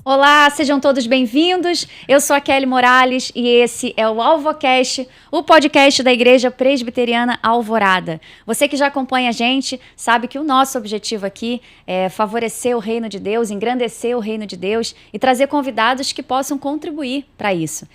Olá, sejam todos bem-vindos. Eu sou a Kelly Morales e esse é o AlvoCast, o podcast da Igreja Presbiteriana Alvorada. Você que já acompanha a gente sabe que o nosso objetivo aqui é favorecer o reino de Deus, engrandecer o reino de Deus e trazer convidados que possam contribuir para isso.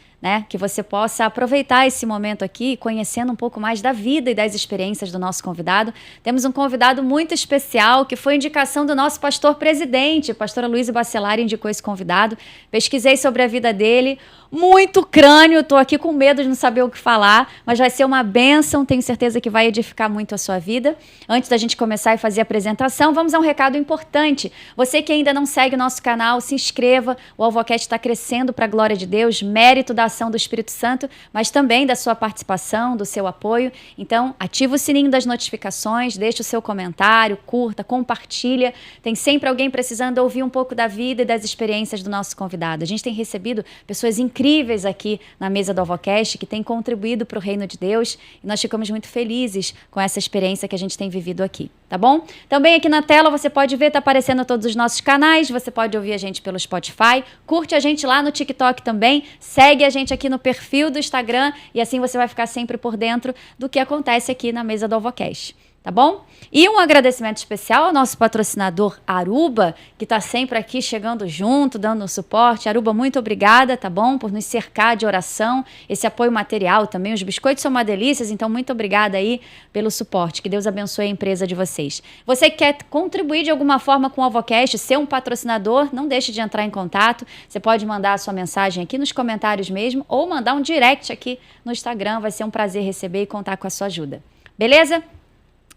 Que você possa aproveitar esse momento aqui, conhecendo um pouco mais da vida e das experiências do nosso convidado. Temos um convidado muito especial, que foi indicação do nosso pastor presidente, pastor Aloysio Bacellar indicou esse convidado. Pesquisei sobre a vida dele, muito crânio, estou aqui com medo de não saber o que falar, mas vai ser uma bênção, tenho certeza que vai edificar muito a sua vida. Antes da gente começar e fazer a apresentação, vamos a um recado importante. Você que ainda não segue o nosso canal, se inscreva, o AlvoCast está crescendo para a glória de Deus, mérito da ação do Espírito Santo, mas também da sua participação, do seu apoio. Então, ativa o sininho das notificações, deixa o seu comentário, curta, compartilha. Tem sempre alguém precisando ouvir um pouco da vida e das experiências do nosso convidado. A gente tem recebido pessoas incríveis aqui na mesa do AlvoCast que têm contribuído para o reino de Deus e nós ficamos muito felizes com essa experiência que a gente tem vivido aqui, tá bom? Também aqui na tela você pode ver, tá aparecendo todos os nossos canais, você pode ouvir a gente pelo Spotify, curte a gente lá no TikTok também, segue a gente aqui no perfil do Instagram e assim você vai ficar sempre por dentro do que acontece aqui na mesa do AlvoCast. Tá bom? E um agradecimento especial ao nosso patrocinador Aruba, que está sempre aqui chegando junto, dando suporte. Aruba, muito obrigada, tá bom? Por nos cercar de oração, esse apoio material também. Os biscoitos são uma delícia, então muito obrigada aí pelo suporte. Que Deus abençoe a empresa de vocês. Você que quer contribuir de alguma forma com o AlvoCast, ser um patrocinador, não deixe de entrar em contato. Você pode mandar a sua mensagem aqui nos comentários mesmo ou mandar um direct aqui no Instagram. Vai ser um prazer receber e contar com a sua ajuda. Beleza?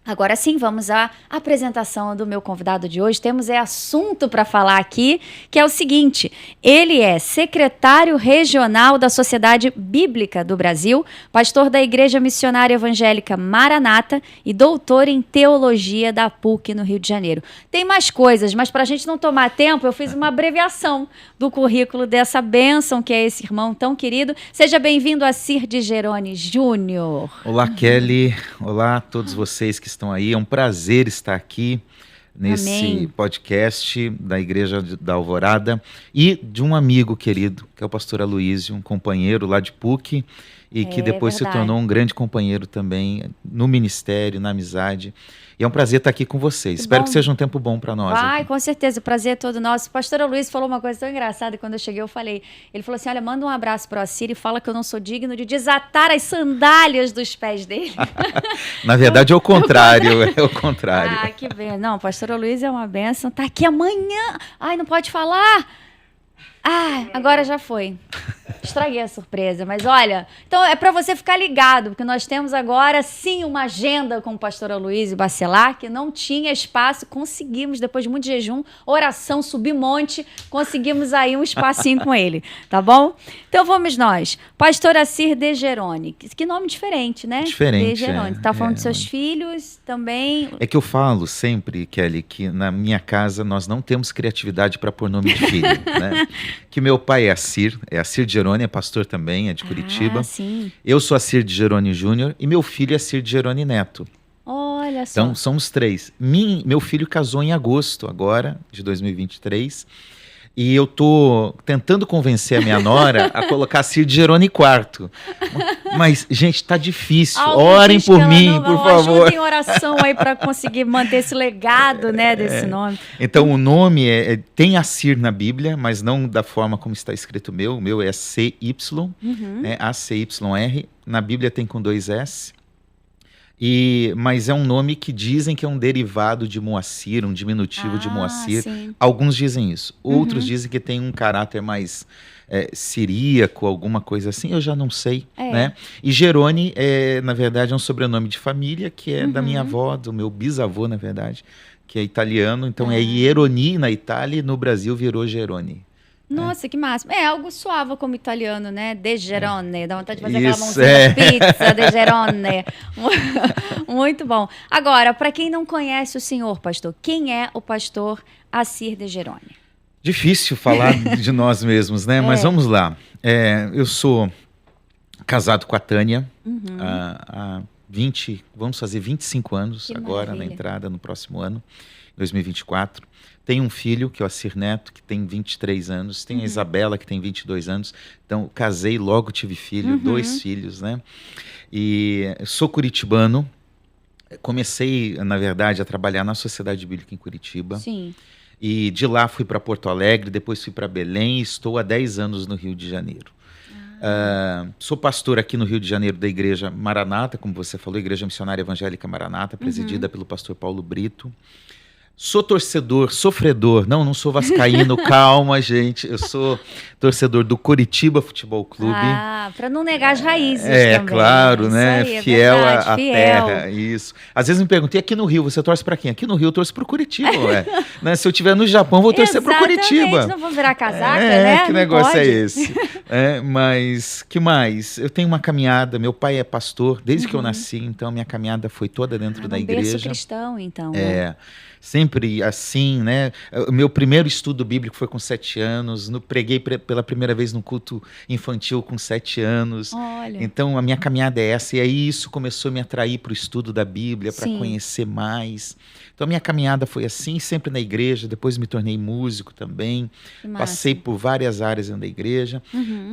Agora sim, vamos à apresentação do meu convidado de hoje. Temos assunto para falar aqui, que é o seguinte: ele é secretário regional da Sociedade Bíblica do Brasil, pastor da Igreja Missionária Evangélica Maranata e doutor em Teologia da PUC no Rio de Janeiro. Tem mais coisas, mas para a gente não tomar tempo, eu fiz uma abreviação do currículo dessa bênção que é esse irmão tão querido. Seja bem-vindo, Assir de Geroni Júnior. Olá, Kelly. Olá a todos vocês que estão aí. É um prazer estar aqui nesse Amém. podcast da Igreja da Alvorada e de um amigo querido, que é o pastor Aloysio, um companheiro lá de PUC e que depois se tornou um grande companheiro também no ministério, na amizade. E é um prazer estar aqui com vocês. Espero que seja um tempo bom para nós. Vai, aqui. Com certeza, o prazer é todo nosso. O pastor Aloysio falou uma coisa tão engraçada quando eu cheguei, eu falei. Ele falou assim: olha, manda um abraço para o Assir e fala que eu não sou digno de desatar as sandálias dos pés dele. Na verdade é o contrário, é o contrário. Ah, que bem. Não, o pastor Aloysio é uma bênção. Tá aqui amanhã. Ai, não pode falar. Ah, agora já foi. Estraguei a surpresa, mas olha, então é para você ficar ligado, porque nós temos agora sim uma agenda com o pastor Aloysio Bacellar, que não tinha espaço, conseguimos, depois de muito jejum, oração, subir monte, conseguimos aí um espacinho com ele, tá bom? Então vamos nós, pastor Assir de Geroni, que nome diferente, né? Diferente, de Geroni. Tá falando dos seus filhos também? É que eu falo sempre, Kelly, que na minha casa nós não temos criatividade para pôr nome de filho, né? Que meu pai é Assir de Geroni, é pastor também, é de Curitiba. Sim. Eu sou Assir de Geroni Júnior e meu filho é Assir de Geroni Neto. Olha só. Então, somos três. Meu filho casou em agosto agora, de 2023, e eu tô tentando convencer a minha nora a colocar Assir de Geroni quarto. Mas, gente, tá difícil. Orem por mim, por favor. Ajudem em oração aí para conseguir manter esse legado, né, desse nome. Então, o nome tem Assir na Bíblia, mas não da forma como está escrito o meu. O meu é CY, ACYR. Na Bíblia tem com 2 S. Mas é um nome que dizem que é um derivado de Moacir, um diminutivo de Moacir. Sim. Alguns dizem isso. Outros dizem que tem um caráter mais siríaco, alguma coisa assim. Eu já não sei. Né? E Geroni, na verdade, é um sobrenome de família que é da minha avó, do meu bisavô, na verdade, que é italiano. Então é Ieroni na Itália e no Brasil virou Geroni. Nossa, que máximo. Algo suave como italiano, né? De Gerone. Dá vontade de fazer aquela mãozinha pizza, de Gerone. Muito bom. Agora, para quem não conhece o senhor, pastor, quem é o pastor Assir de Geroni? Difícil falar de nós mesmos, né? Mas vamos lá. Eu sou casado com a Tânia há vamos fazer 25 anos que agora, maravilha. na entrada, no próximo ano, 2024. Tenho um filho, que é o Assir Neto, que tem 23 anos. Tenho a Isabela, que tem 22 anos. Então, casei, logo tive filho, 2 filhos, né? E sou curitibano. Comecei, na verdade, a trabalhar na Sociedade Bíblica em Curitiba. Sim. E de lá fui para Porto Alegre, depois fui para Belém e estou há 10 anos no Rio de Janeiro. Sou pastor aqui no Rio de Janeiro da Igreja Maranata, como você falou, Igreja Missionária Evangélica Maranata, presidida pelo pastor Paulo Brito. Sou torcedor, sofredor, não sou vascaíno, calma, gente. Eu sou torcedor do Coritiba Futebol Clube. Para não negar as raízes também. Claro, né? Aí, fiel verdade, à fiel. terra, isso. Às vezes me perguntei, aqui no Rio, você torce para quem? Aqui no Rio eu torço pro Curitiba, né? Se eu estiver no Japão, vou torcer pro Curitiba. Não vou virar casaca, né? Que não negócio pode. é esse? Mas, que mais? Eu tenho uma caminhada, meu pai é pastor desde que eu nasci, então minha caminhada foi toda dentro da igreja. Berço cristão, então. Sempre assim, né? O meu primeiro estudo bíblico foi com 7 anos, preguei pela primeira vez no culto infantil com 7 anos. Olha. Então a minha caminhada é essa, e aí isso começou a me atrair para o estudo da Bíblia, para conhecer mais. Então a minha caminhada foi assim, sempre na igreja, depois me tornei músico também, passei por várias áreas dentro da igreja.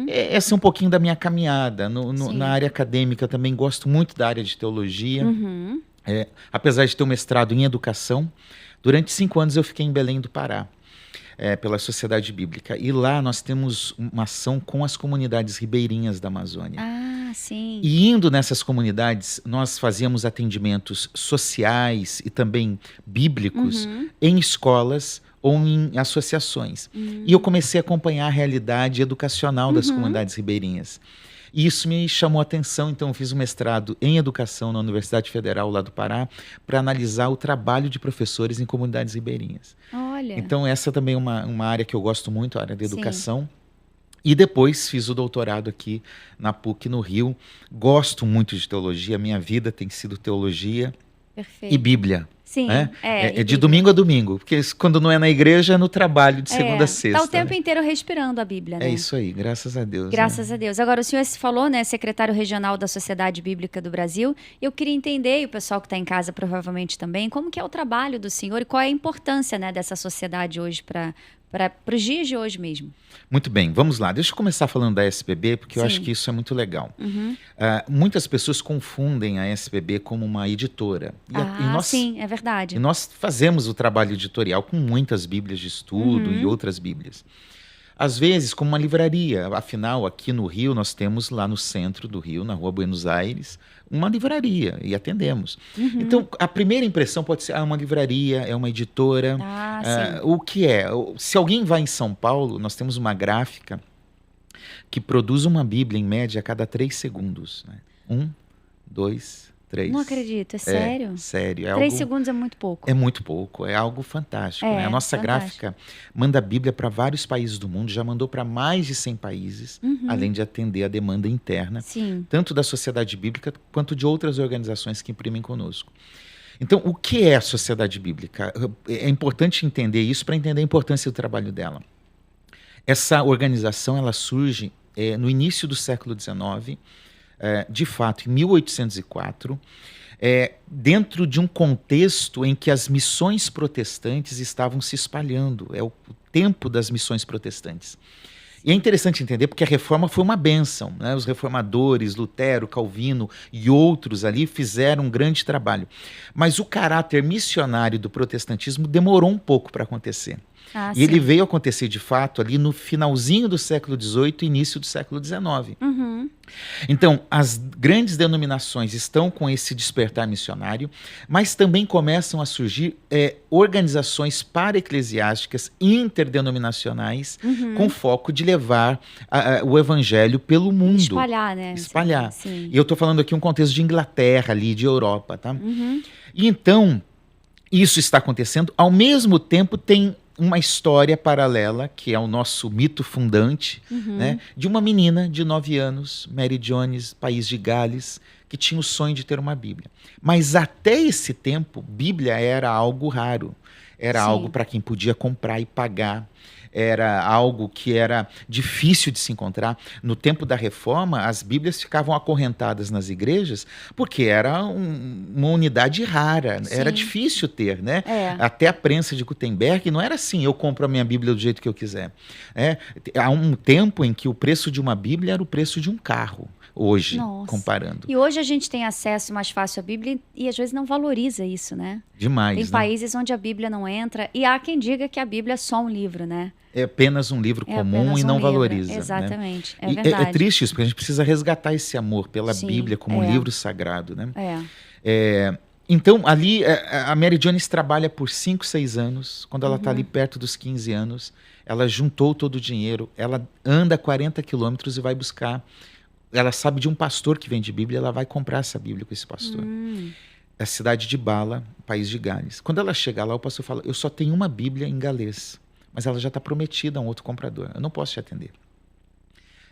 Essa é um pouquinho da minha caminhada. Na área acadêmica também gosto muito da área de teologia. Apesar de ter um mestrado em educação, durante 5 anos eu fiquei em Belém do Pará, pela Sociedade Bíblica. E lá nós temos uma ação com as comunidades ribeirinhas da Amazônia. Sim. E indo nessas comunidades, nós fazíamos atendimentos sociais e também bíblicos em escolas ou em associações. E eu comecei a acompanhar a realidade educacional das comunidades ribeirinhas. E isso me chamou a atenção, então eu fiz um mestrado em educação na Universidade Federal lá do Pará para analisar o trabalho de professores em comunidades ribeirinhas. Olha. Então essa também é uma área que eu gosto muito, a área da educação. E depois fiz o doutorado aqui na PUC no Rio. Gosto muito de teologia, minha vida tem sido teologia e Bíblia. Sim, de domingo a domingo, porque quando não é na igreja, é no trabalho de segunda a sexta. Está o tempo inteiro respirando a Bíblia, né? É isso aí, graças a Deus. Graças a Deus. Agora, o senhor falou, né, secretário regional da Sociedade Bíblica do Brasil, eu queria entender, e o pessoal que está em casa provavelmente também, como que é o trabalho do senhor e qual é a importância, né, dessa sociedade hoje para os dias de hoje mesmo. Muito bem, vamos lá. Deixa eu começar falando da SBB, porque eu acho que isso é muito legal. Muitas pessoas confundem a SBB como uma editora. Sim, é verdade. E nós fazemos o trabalho editorial com muitas bíblias de estudo e outras bíblias. Às vezes, como uma livraria. Afinal, aqui no Rio, nós temos lá no centro do Rio, na Rua Buenos Aires, uma livraria e atendemos. Então, a primeira impressão pode ser, uma livraria, é uma editora. O que é? Se alguém vai em São Paulo, nós temos uma gráfica que produz uma Bíblia, em média, a cada 3 segundos. Né? 1, 2, 3. Não acredito, é sério? Sério. 3 segundos é muito pouco. É muito pouco, é algo fantástico. Né? A nossa gráfica manda a Bíblia para vários países do mundo, já mandou para mais de 100 países, além de atender a demanda interna, tanto da Sociedade Bíblica quanto de outras organizações que imprimem conosco. Então, o que é a Sociedade Bíblica? É importante entender isso para entender a importância do trabalho dela. Essa organização ela surge no início do século XIX, de fato, em 1804, dentro de um contexto em que as missões protestantes estavam se espalhando. É o tempo das missões protestantes. E é interessante entender porque a reforma foi uma bênção. Né? Os reformadores, Lutero, Calvino e outros ali fizeram um grande trabalho. Mas o caráter missionário do protestantismo demorou um pouco para acontecer. E ele veio acontecer, de fato, ali no finalzinho do século XVIII e início do século XIX. Então, as grandes denominações estão com esse despertar missionário, mas também começam a surgir organizações para-eclesiásticas interdenominacionais com foco de levar o evangelho pelo mundo. Espalhar, né? Espalhar. Sim. E eu estou falando aqui um contexto de Inglaterra, ali, de Europa. Tá? E então, isso está acontecendo. Ao mesmo tempo, tem uma história paralela, que é o nosso mito fundante, né, de uma menina de 9 anos, Mary Jones, país de Gales, que tinha o sonho de ter uma Bíblia. Mas até esse tempo, Bíblia era algo raro. Era algo para quem podia comprar e pagar. era algo que era difícil de se encontrar. No tempo da Reforma, as Bíblias ficavam acorrentadas nas igrejas porque era uma unidade rara, Sim. era difícil ter, né? É. Até a prensa de Gutenberg não era assim, eu compro a minha Bíblia do jeito que eu quiser. Há um tempo em que o preço de uma Bíblia era o preço de um carro. Hoje, Nossa. comparando. E hoje a gente tem acesso mais fácil à Bíblia e às vezes não valoriza isso, né? Demais, Tem né? países onde a Bíblia não entra e há quem diga que a Bíblia é só um livro, né? É apenas um livro comum e não valoriza. Exatamente, né? é verdade. É triste isso, porque a gente precisa resgatar esse amor pela Sim, Bíblia como um livro sagrado, né? Então, ali, a Mary Jones trabalha por 5, 6 anos. Quando ela está ali perto dos 15 anos, ela juntou todo o dinheiro, ela anda 40 quilômetros e vai buscar. Ela sabe de um pastor que vende Bíblia, ela vai comprar essa Bíblia com esse pastor. É a cidade de Bala, país de Gales. Quando ela chega lá, o pastor fala, eu só tenho uma Bíblia em galês, mas ela já está prometida a um outro comprador, eu não posso te atender.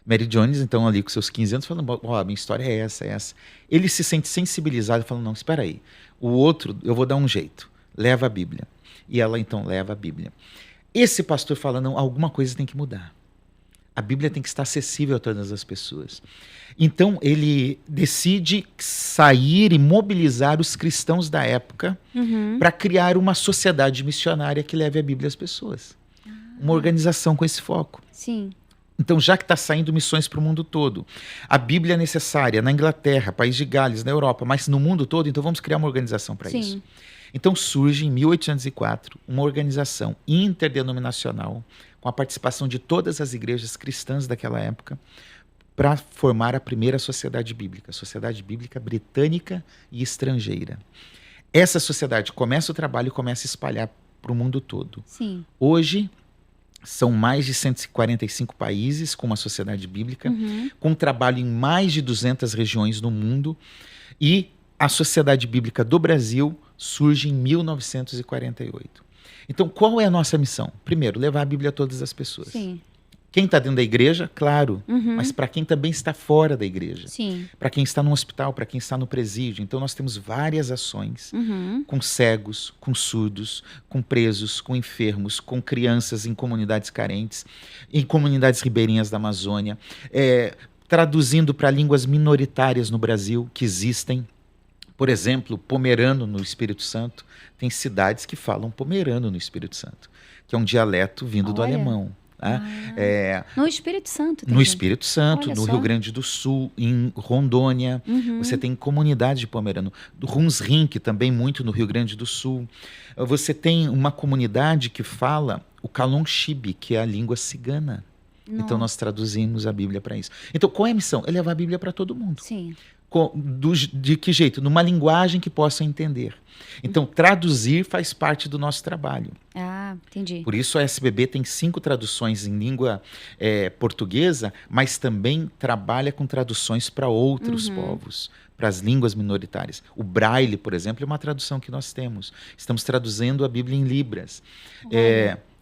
Mary Jones, então, ali com seus 15 anos, falando, a minha história é essa, é essa. Ele se sente sensibilizado, falando, não, espera aí, o outro, eu vou dar um jeito, leva a Bíblia. E ela, então, leva a Bíblia. Esse pastor fala, não, alguma coisa tem que mudar. A Bíblia tem que estar acessível a todas as pessoas. Então, ele decide sair e mobilizar os cristãos da época para criar uma sociedade missionária que leve a Bíblia às pessoas. Uma organização com esse foco. Sim. Então, já que está saindo missões para o mundo todo, a Bíblia é necessária na Inglaterra, País de Gales, na Europa, mas no mundo todo, então vamos criar uma organização para isso. Então surge em 1804 uma organização interdenominacional com a participação de todas as igrejas cristãs daquela época para formar a primeira sociedade bíblica, a Sociedade Bíblica Britânica e Estrangeira. Essa sociedade começa o trabalho e começa a espalhar para o mundo todo. Sim. Hoje são mais de 145 países com uma sociedade bíblica, com trabalho em mais de 200 regiões no mundo, e a Sociedade Bíblica do Brasil surge em 1948. Então, qual é a nossa missão? Primeiro, levar a Bíblia a todas as pessoas. Sim. Quem está dentro da igreja, claro, mas para quem também está fora da igreja. Sim. Para quem está no hospital, para quem está no presídio. Então, nós temos várias ações com cegos, com surdos, com presos, com enfermos, com crianças em comunidades carentes, em comunidades ribeirinhas da Amazônia, traduzindo para línguas minoritárias no Brasil que existem. Por exemplo, pomerano no Espírito Santo. Tem cidades que falam pomerano no Espírito Santo, que é um dialeto vindo do alemão. No Espírito Santo. No Espírito Santo, Olha no só. Rio Grande do Sul, em Rondônia. Você tem comunidade de pomerano. Do Hunsrink, também muito no Rio Grande do Sul. Você tem uma comunidade que fala o Kalonchibi, que é a língua cigana. Nossa. Então nós traduzimos a Bíblia para isso. Então qual é a missão? É levar a Bíblia para todo mundo. Sim. De que jeito? Numa linguagem que possam entender. Então, traduzir faz parte do nosso trabalho. Ah, entendi. Por isso, a SBB tem 5 traduções em língua portuguesa, mas também trabalha com traduções para outros povos, para as línguas minoritárias. O Braille, por exemplo, é uma tradução que nós temos. Estamos traduzindo a Bíblia em Libras.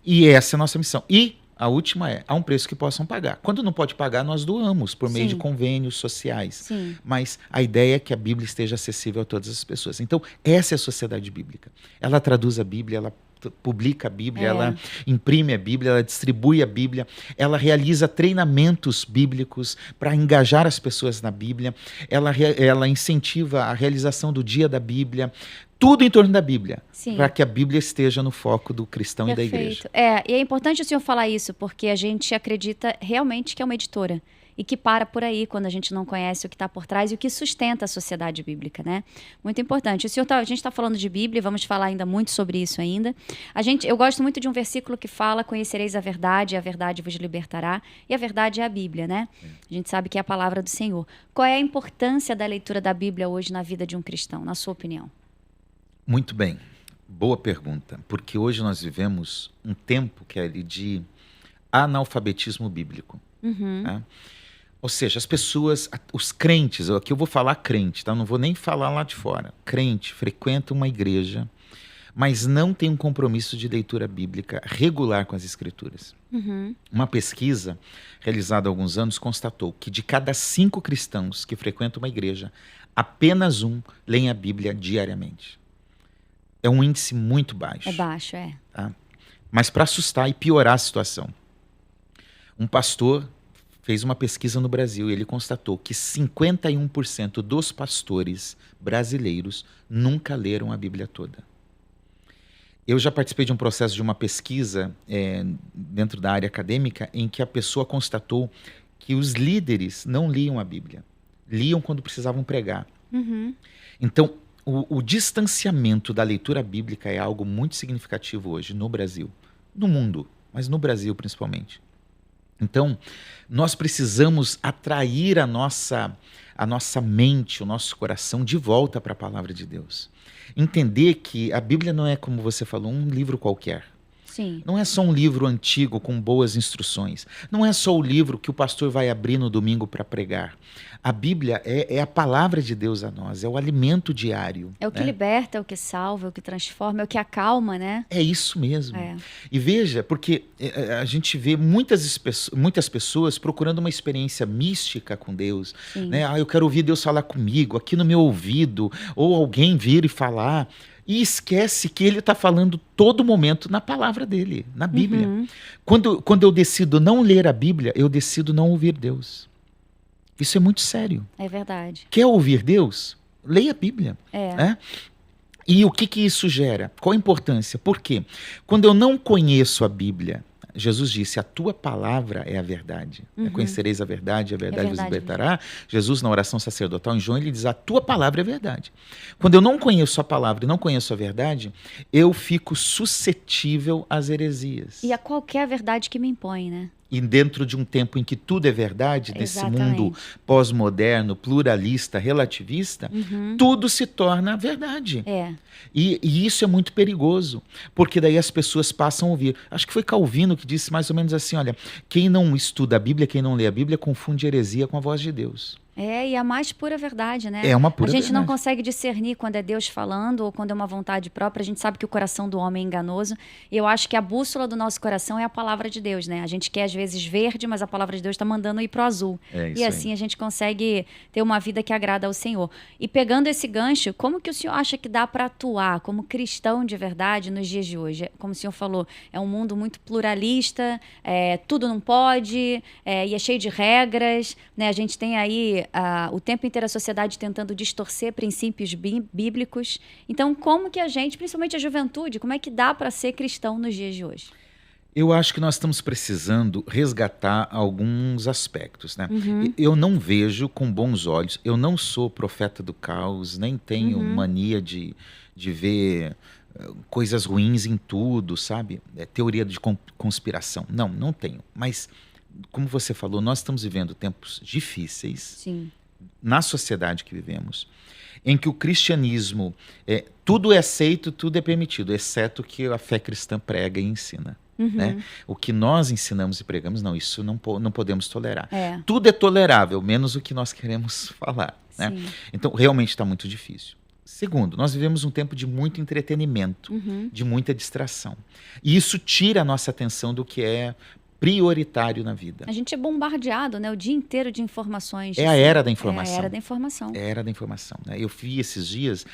E essa é a nossa missão. E a última há um preço que possam pagar. Quando não pode pagar, nós doamos por meio de convênios sociais. Sim. Mas a ideia é que a Bíblia esteja acessível a todas as pessoas. Então, essa é a sociedade bíblica. Ela traduz a Bíblia, ela publica a Bíblia, ela imprime a Bíblia, ela distribui a Bíblia, ela realiza treinamentos bíblicos para engajar as pessoas na Bíblia, ela incentiva a realização do Dia da Bíblia, tudo em torno da Bíblia, para que a Bíblia esteja no foco do cristão e da igreja. E é importante o senhor falar isso, porque a gente acredita realmente que é uma editora e que para por aí quando a gente não conhece o que está por trás e o que sustenta a sociedade bíblica, né? Muito importante. A gente está falando de Bíblia, vamos falar ainda muito sobre isso ainda. Eu gosto muito de um versículo que fala: conhecereis a verdade vos libertará, e a verdade é a Bíblia, né? A gente sabe que é a palavra do Senhor. Qual é a importância da leitura da Bíblia hoje na vida de um cristão, na sua opinião? Muito bem, boa pergunta, porque hoje nós vivemos um tempo que é de analfabetismo bíblico. Né? Ou seja, as pessoas, os crentes, aqui eu vou falar crente, tá? Não vou nem falar lá de fora. Crente frequenta uma igreja, mas não tem um compromisso de leitura bíblica regular com as escrituras. Uma pesquisa realizada há alguns anos constatou que de cada 5 cristãos que frequentam uma igreja, apenas um lê a Bíblia diariamente. É um índice muito baixo. É baixo, Tá? Mas para assustar e piorar a situação, um pastor fez uma pesquisa no Brasil e ele constatou que 51% dos pastores brasileiros nunca leram a Bíblia toda. Eu já participei de um processo de uma pesquisa dentro da área acadêmica em que a pessoa constatou que os líderes não liam a Bíblia. Liam quando precisavam pregar. Uhum. Então, o distanciamento da leitura bíblica é algo muito significativo hoje no Brasil. No mundo, mas no Brasil principalmente. Então, nós precisamos atrair a nossa mente, o nosso coração de volta para a palavra de Deus. Entender que a Bíblia não é, como você falou, um livro qualquer. Sim. Não é só um livro antigo com boas instruções. Não é só o livro que o pastor vai abrir no domingo para pregar. A Bíblia é a palavra de Deus a nós, é o alimento diário. É o que liberta, é o que salva, é o que transforma, é o que acalma, né? É isso mesmo. É. E veja, porque a gente vê muitas pessoas procurando uma experiência mística com Deus. Né? Eu quero ouvir Deus falar comigo, aqui no meu ouvido, ou alguém vir e falar. E esquece que ele está falando todo momento na palavra dele, na Bíblia. Uhum. Quando eu decido não ler a Bíblia, eu decido não ouvir Deus. Isso é muito sério. É verdade. Quer ouvir Deus? Leia a Bíblia. Né? E o que isso gera? Qual a importância? Por quê? Quando eu não conheço a Bíblia, Jesus disse, a tua palavra é a verdade. Uhum. Conhecereis a verdade vos libertará. Jesus, na oração sacerdotal em João, ele diz, a tua palavra é verdade. Quando eu não conheço a palavra e não conheço a verdade, eu fico suscetível às heresias. E a qualquer verdade que me impõe, né? E dentro de um tempo em que tudo é verdade, nesse mundo pós-moderno, pluralista, relativista, tudo se torna verdade. E isso é muito perigoso, porque daí as pessoas passam a ouvir. Acho que foi Calvino que disse mais ou menos assim, olha, quem não estuda a Bíblia, quem não lê a Bíblia, confunde heresia com a voz de Deus. E a mais pura verdade, né? É uma pura verdade. A gente não verdade. consegue discernir quando é Deus falando ou quando é uma vontade própria. A gente sabe que o coração do homem é enganoso. E eu acho que a bússola do nosso coração é a palavra de Deus, né? A gente quer, às vezes, verde, mas a palavra de Deus está mandando ir pro azul. E assim a gente consegue ter uma vida que agrada ao Senhor. E pegando esse gancho, como que o senhor acha que dá para atuar como cristão de verdade nos dias de hoje? Como o senhor falou, é um mundo muito pluralista, tudo não pode, e é cheio de regras, né? A gente tem aí o tempo inteiro a sociedade tentando distorcer princípios bíblicos. Então, como que a gente, principalmente a juventude, como é que dá para ser cristão nos dias de hoje? Eu acho que nós estamos precisando resgatar alguns aspectos, né? Eu não vejo com bons olhos, eu não sou profeta do caos, nem tenho mania de ver coisas ruins em tudo, sabe? Teoria de conspiração. Não tenho. Mas, como você falou, nós estamos vivendo tempos difíceis. Sim. Na sociedade que vivemos, em que o cristianismo, tudo é aceito, tudo é permitido, exceto o que a fé cristã prega e ensina. Né? O que nós ensinamos e pregamos, não, isso não podemos tolerar. Tudo é tolerável, menos o que nós queremos falar. Né? Então, realmente está muito difícil. Segundo, nós vivemos um tempo de muito entretenimento, de muita distração. E isso tira a nossa atenção do que é prioritário na vida. A gente é bombardeado, né, o dia inteiro de informações. É a era da informação. É a era da informação. É a era da informação. Né? Eu vi esses dias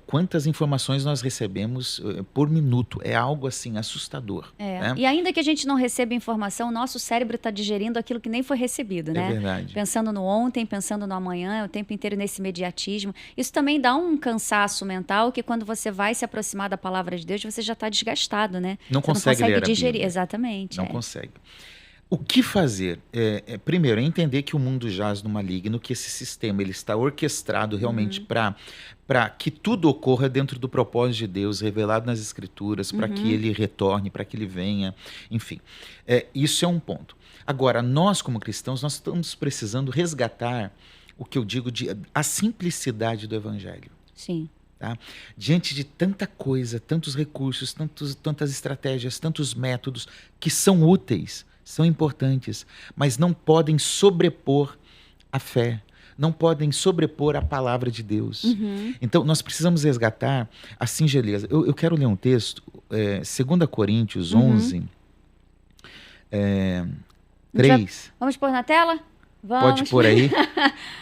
quantas informações nós recebemos por minuto. É algo assim assustador. Né? E ainda que a gente não receba informação, o nosso cérebro está digerindo aquilo que nem foi recebido, né? É verdade. Pensando no ontem, pensando no amanhã, o tempo inteiro nesse imediatismo. Isso também dá um cansaço mental que quando você vai se aproximar da palavra de Deus, você já está desgastado, né? Não consegue ler digerir. A Bíblia. Exatamente. Não consegue. O que fazer? Primeiro, é entender que o mundo jaz no maligno, que esse sistema ele está orquestrado realmente para que tudo ocorra dentro do propósito de Deus, revelado nas Escrituras, para que ele retorne, para que ele venha, enfim. Isso é um ponto. Agora, nós como cristãos, nós estamos precisando resgatar o que eu digo de a simplicidade do Evangelho. Sim. Tá? Diante de tanta coisa, tantos recursos, tantas estratégias, tantos métodos que são úteis, são importantes, mas não podem sobrepor a fé, não podem sobrepor a palavra de Deus. Então, nós precisamos resgatar a singeleza. Eu quero ler um texto, 2 Coríntios 11, 3. Vamos pôr na tela? Pode pôr aí?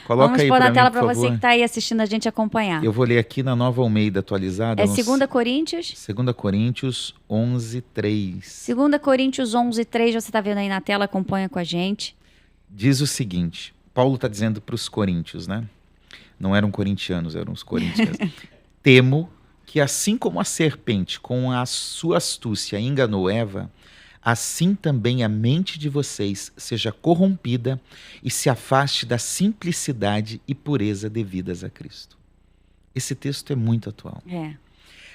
Coloca Vamos aí pôr para na mim, tela por para você favor. que está aí assistindo a gente acompanhar. Eu vou ler aqui na Nova Almeida atualizada. É 2 Coríntios? 2 Coríntios 11:3. 2 Coríntios 11:3, você está vendo aí na tela, acompanha com a gente. Diz o seguinte, Paulo está dizendo para os coríntios, né? Não eram corintianos, eram os coríntios. Temo que assim como a serpente com a sua astúcia enganou Eva, assim também a mente de vocês seja corrompida e se afaste da simplicidade e pureza devidas a Cristo. Esse texto é muito atual.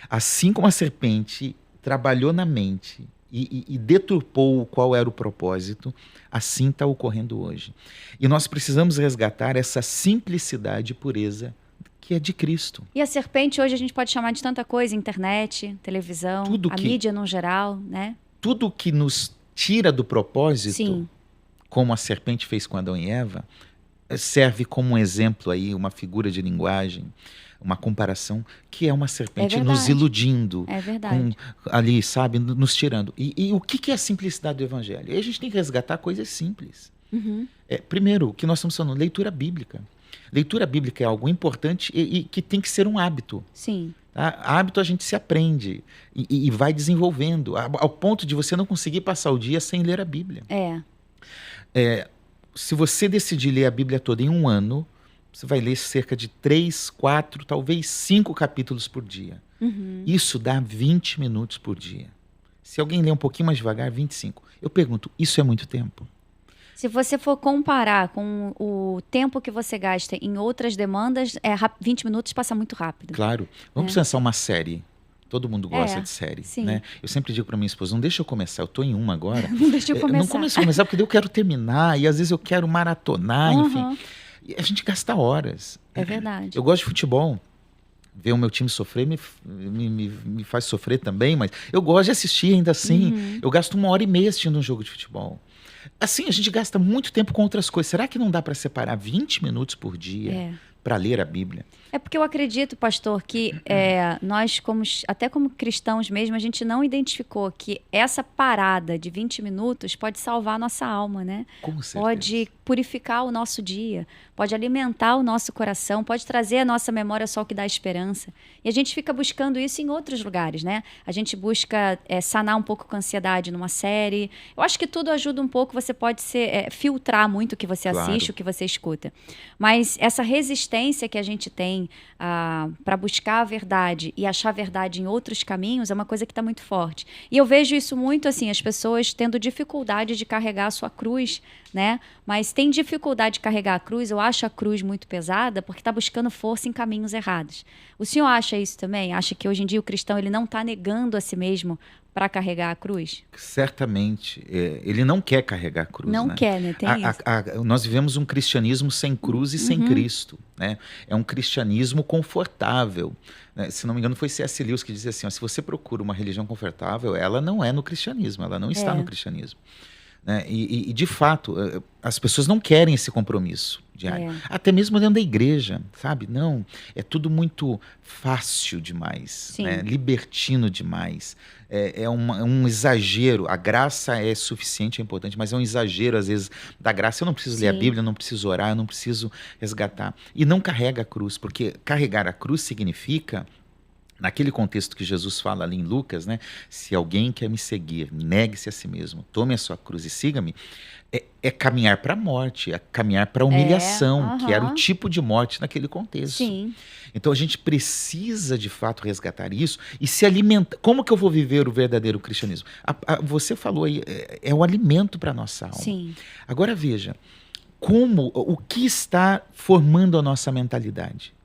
Assim como a serpente trabalhou na mente e deturpou qual era o propósito, assim está ocorrendo hoje. E nós precisamos resgatar essa simplicidade e pureza que é de Cristo. E a serpente hoje a gente pode chamar de tanta coisa, internet, televisão, mídia no geral, né? Tudo que nos tira do propósito, Sim. como a serpente fez com Adão e Eva, serve como um exemplo aí, uma figura de linguagem, uma comparação, que é uma serpente nos iludindo. É verdade. Ali, sabe, nos tirando. E o que é a simplicidade do evangelho? E a gente tem que resgatar coisas simples. Primeiro, o que nós estamos falando, leitura bíblica. Leitura bíblica é algo importante e que tem que ser um hábito. Sim. Tá? Hábito a gente se aprende e vai desenvolvendo, ao ponto de você não conseguir passar o dia sem ler a Bíblia. Se você decidir ler a Bíblia toda em um ano, você vai ler cerca de 3, 4, talvez 5 capítulos por dia. Isso dá 20 minutos por dia. Se alguém ler um pouquinho mais devagar, 25. Eu pergunto, isso é muito tempo? Se você for comparar com o tempo que você gasta em outras demandas, 20 minutos passa muito rápido. Claro. Vamos pensar uma série. Todo mundo gosta de série, né? Eu sempre digo para minha esposa, não deixa eu começar, eu tô em uma agora. Não deixa eu começar. Não começo a começar, porque daí eu quero terminar, e às vezes eu quero maratonar, enfim. E a gente gasta horas. É verdade. Eu gosto de futebol. Ver o meu time sofrer me faz sofrer também, mas eu gosto de assistir ainda assim. Eu gasto 1h30 assistindo um jogo de futebol. Assim, a gente gasta muito tempo com outras coisas. Será que não dá para separar 20 minutos por dia para ler a Bíblia? É porque eu acredito, pastor, que nós, até como cristãos mesmo, a gente não identificou que essa parada de 20 minutos pode salvar a nossa alma, né? Com certeza. Pode purificar o nosso dia, pode alimentar o nosso coração, pode trazer à nossa memória só o que dá esperança. E a gente fica buscando isso em outros lugares, né? A gente busca sanar um pouco com a ansiedade numa série. Eu acho que tudo ajuda um pouco, você pode filtrar muito o que você assiste, o que você escuta. Mas essa resistência que a gente tem para buscar a verdade e achar a verdade em outros caminhos é uma coisa que está muito forte. E eu vejo isso muito assim, as pessoas tendo dificuldade de carregar a sua cruz, né? Mas tem dificuldade de carregar a cruz, eu acho a cruz muito pesada porque está buscando força em caminhos errados. O senhor acha isso também? Acha que hoje em dia o cristão ele não está negando a si mesmo para carregar a cruz? Certamente. Ele não quer carregar a cruz. Não quer, né? Tem isso. Nós vivemos um cristianismo sem cruz e sem Cristo. Né? É um cristianismo confortável. Né? Se não me engano, foi C.S. Lewis que dizia assim, se você procura uma religião confortável, ela não é no cristianismo, ela não está no cristianismo. Né? E, de fato, as pessoas não querem esse compromisso diário. Até mesmo dentro da igreja, sabe? Não, é tudo muito fácil demais, né? Libertino demais. É um exagero. A graça é suficiente, é importante, mas é um exagero, às vezes, da graça. Eu não preciso ler a Bíblia, eu não preciso orar, eu não preciso resgatar. E não carrega a cruz, porque carregar a cruz significa... Naquele contexto que Jesus fala ali em Lucas, né? Se alguém quer me seguir, negue-se a si mesmo, tome a sua cruz e siga-me, é caminhar para a morte, é caminhar para a humilhação, que era o tipo de morte naquele contexto. Sim. Então a gente precisa de fato resgatar isso e se alimentar. Como que eu vou viver o verdadeiro cristianismo? Você falou aí, é o alimento para a nossa alma. Sim. Agora veja, o que está formando a nossa mentalidade?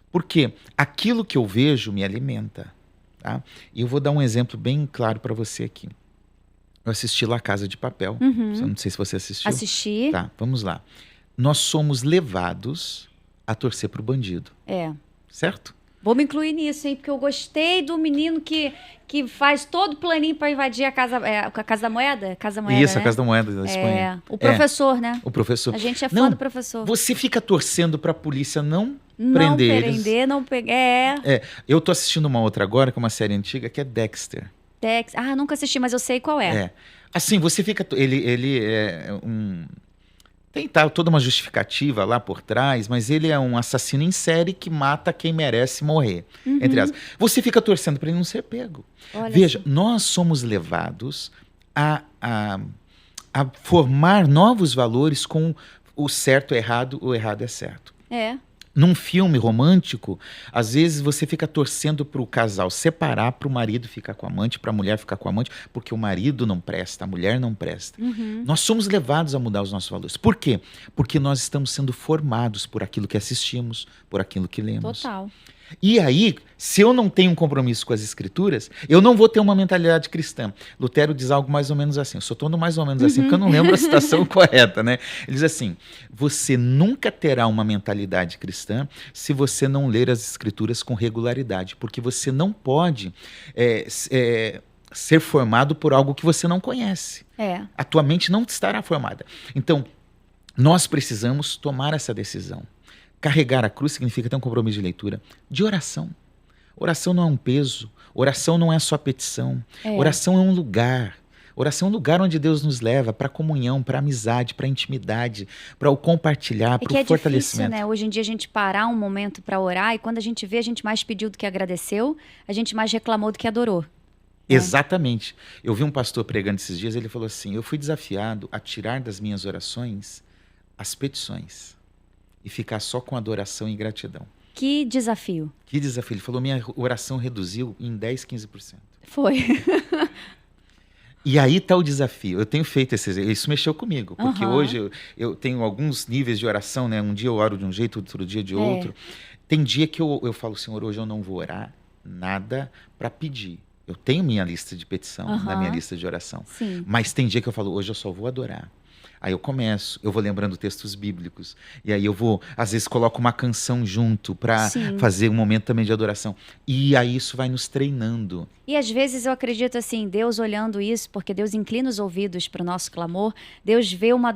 Porque aquilo que eu vejo me alimenta. Tá? E eu vou dar um exemplo bem claro para você aqui. Eu assisti La Casa de Papel. Não sei se você assistiu. Assisti. Tá, vamos lá. Nós somos levados a torcer pro bandido. Certo? Vou me incluir nisso, hein? Porque eu gostei do menino que faz todo o planinho para invadir a Casa da Moeda. Casa Moeda, isso, né? A Casa da Moeda da Espanha. O professor, né? O professor. A gente é fã do professor. Você fica torcendo para a polícia não prender eles. Não pegar. Eu tô assistindo uma outra agora, que é uma série antiga, que é Dexter. Nunca assisti, mas eu sei qual é. Assim, você fica... Ele é um Tem toda uma justificativa lá por trás, mas ele é um assassino em série que mata quem merece morrer. Entre aspas. Você fica torcendo para ele não ser pego. Olha Veja, só. nós somos levados a formar novos valores com o certo é errado, o errado é certo. É. Num filme romântico, às vezes você fica torcendo para o casal separar, para o marido ficar com a amante, para a mulher ficar com a amante, porque o marido não presta, a mulher não presta. Nós somos levados a mudar os nossos valores. Por quê? Porque nós estamos sendo formados por aquilo que assistimos, por aquilo que lemos. Total. E aí, se eu não tenho um compromisso com as escrituras, eu não vou ter uma mentalidade cristã. Lutero diz algo mais ou menos assim, eu só estou mais ou menos assim, porque eu não lembro a citação correta, né? Ele diz assim, você nunca terá uma mentalidade cristã se você não ler as escrituras com regularidade, porque você não pode ser formado por algo que você não conhece. A tua mente não estará formada. Então, nós precisamos tomar essa decisão. Carregar a cruz significa ter um compromisso de leitura, de oração. Oração não é um peso, oração não é só petição, oração é um lugar. Oração é um lugar onde Deus nos leva para comunhão, para amizade, para intimidade, para o compartilhar, para o fortalecimento. É difícil, né? Hoje em dia a gente parar um momento para orar e quando a gente vê, a gente mais pediu do que agradeceu, a gente mais reclamou do que adorou. Exatamente. Eu vi um pastor pregando esses dias, ele falou assim, eu fui desafiado a tirar das minhas orações as petições e ficar só com adoração e gratidão. Que desafio. Que desafio. Ele falou, minha oração reduziu em 10, 15%. Foi. E aí está o desafio. Eu tenho feito isso mexeu comigo, porque hoje eu tenho alguns níveis de oração, né? Um dia eu oro de um jeito, outro dia de outro. Tem dia que eu falo, Senhor, hoje eu não vou orar nada para pedir. Eu tenho minha lista de petição, na minha lista de oração. Sim. Mas tem dia que eu falo, hoje eu só vou adorar. Aí eu começo, eu vou lembrando textos bíblicos. E aí eu vou, às vezes, coloco uma canção junto para fazer um momento também de adoração. E aí isso vai nos treinando. E às vezes eu acredito assim, Deus olhando isso, porque Deus inclina os ouvidos para o nosso clamor, Deus vê uma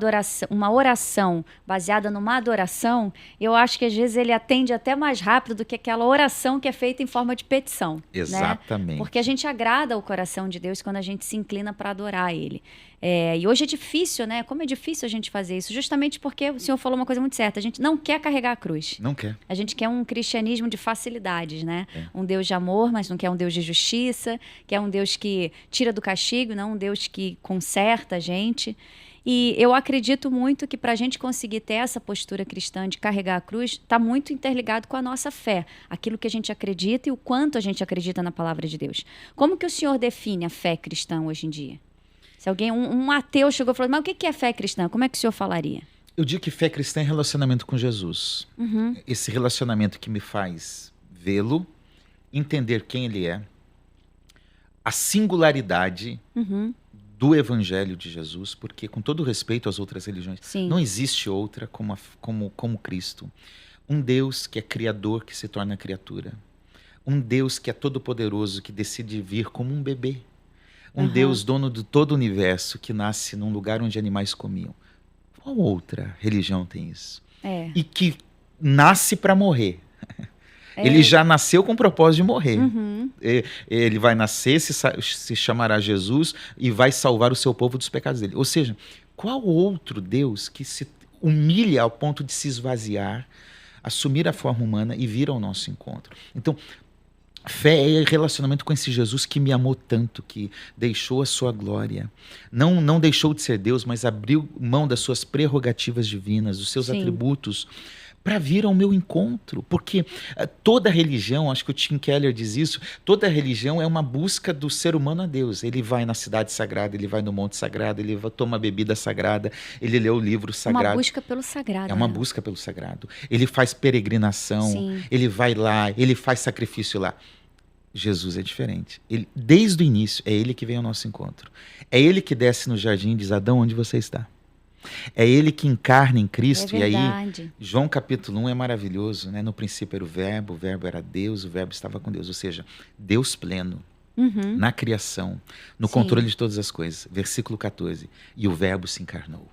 oração baseada numa adoração, eu acho que às vezes ele atende até mais rápido do que aquela oração que é feita em forma de petição. Exatamente. Né? Porque a gente agrada o coração de Deus quando a gente se inclina para adorar Ele. E hoje é difícil, né? Como é difícil a gente fazer isso? Justamente porque o senhor falou uma coisa muito certa. A gente não quer carregar a cruz. Não quer. A gente quer um cristianismo de facilidades, né? Um Deus de amor, mas não quer um Deus de justiça. Quer um Deus que tira do castigo, não um Deus que conserta a gente. E eu acredito muito que para a gente conseguir ter essa postura cristã de carregar a cruz, está muito interligado com a nossa fé. Aquilo que a gente acredita e o quanto a gente acredita na palavra de Deus. Como que o senhor define a fé cristã hoje em dia? Se alguém, um ateu chegou e falou, mas o que é fé cristã? Como é que o senhor falaria? Eu digo que fé cristã é relacionamento com Jesus. Esse relacionamento que me faz vê-lo, entender quem ele é, a singularidade do evangelho de Jesus, porque com todo respeito às outras religiões, não existe outra como Cristo. Um Deus que é criador, que se torna criatura. Um Deus que é todo-poderoso, que decide vir como um bebê. Um Deus dono de todo o universo, que nasce num lugar onde animais comiam. Qual outra religião tem isso? E que nasce para morrer. Ele já nasceu com o propósito de morrer. Ele vai nascer, se chamará Jesus e vai salvar o seu povo dos pecados dele. Ou seja, qual outro Deus que se humilha ao ponto de se esvaziar, assumir a forma humana e vir ao nosso encontro? Então, fé é relacionamento com esse Jesus que me amou tanto, que deixou a sua glória. Não deixou de ser Deus, mas abriu mão das suas prerrogativas divinas, dos seus atributos, para vir ao meu encontro. Porque toda religião, acho que o Tim Keller diz isso, toda religião é uma busca do ser humano a Deus. Ele vai na cidade sagrada, ele vai no monte sagrado, ele toma bebida sagrada, ele lê o livro sagrado. Uma busca pelo sagrado. É uma busca pelo sagrado. Ele faz peregrinação, ele vai lá, ele faz sacrifício lá. Jesus é diferente. Desde o início, é ele que vem ao nosso encontro. É ele que desce no jardim e diz, Adão, onde você está? É ele que encarna em Cristo. E aí, João capítulo 1 é maravilhoso, né? No princípio era o verbo era Deus, o verbo estava com Deus. Ou seja, Deus pleno, na criação, no controle de todas as coisas. Versículo 14. E o verbo se encarnou.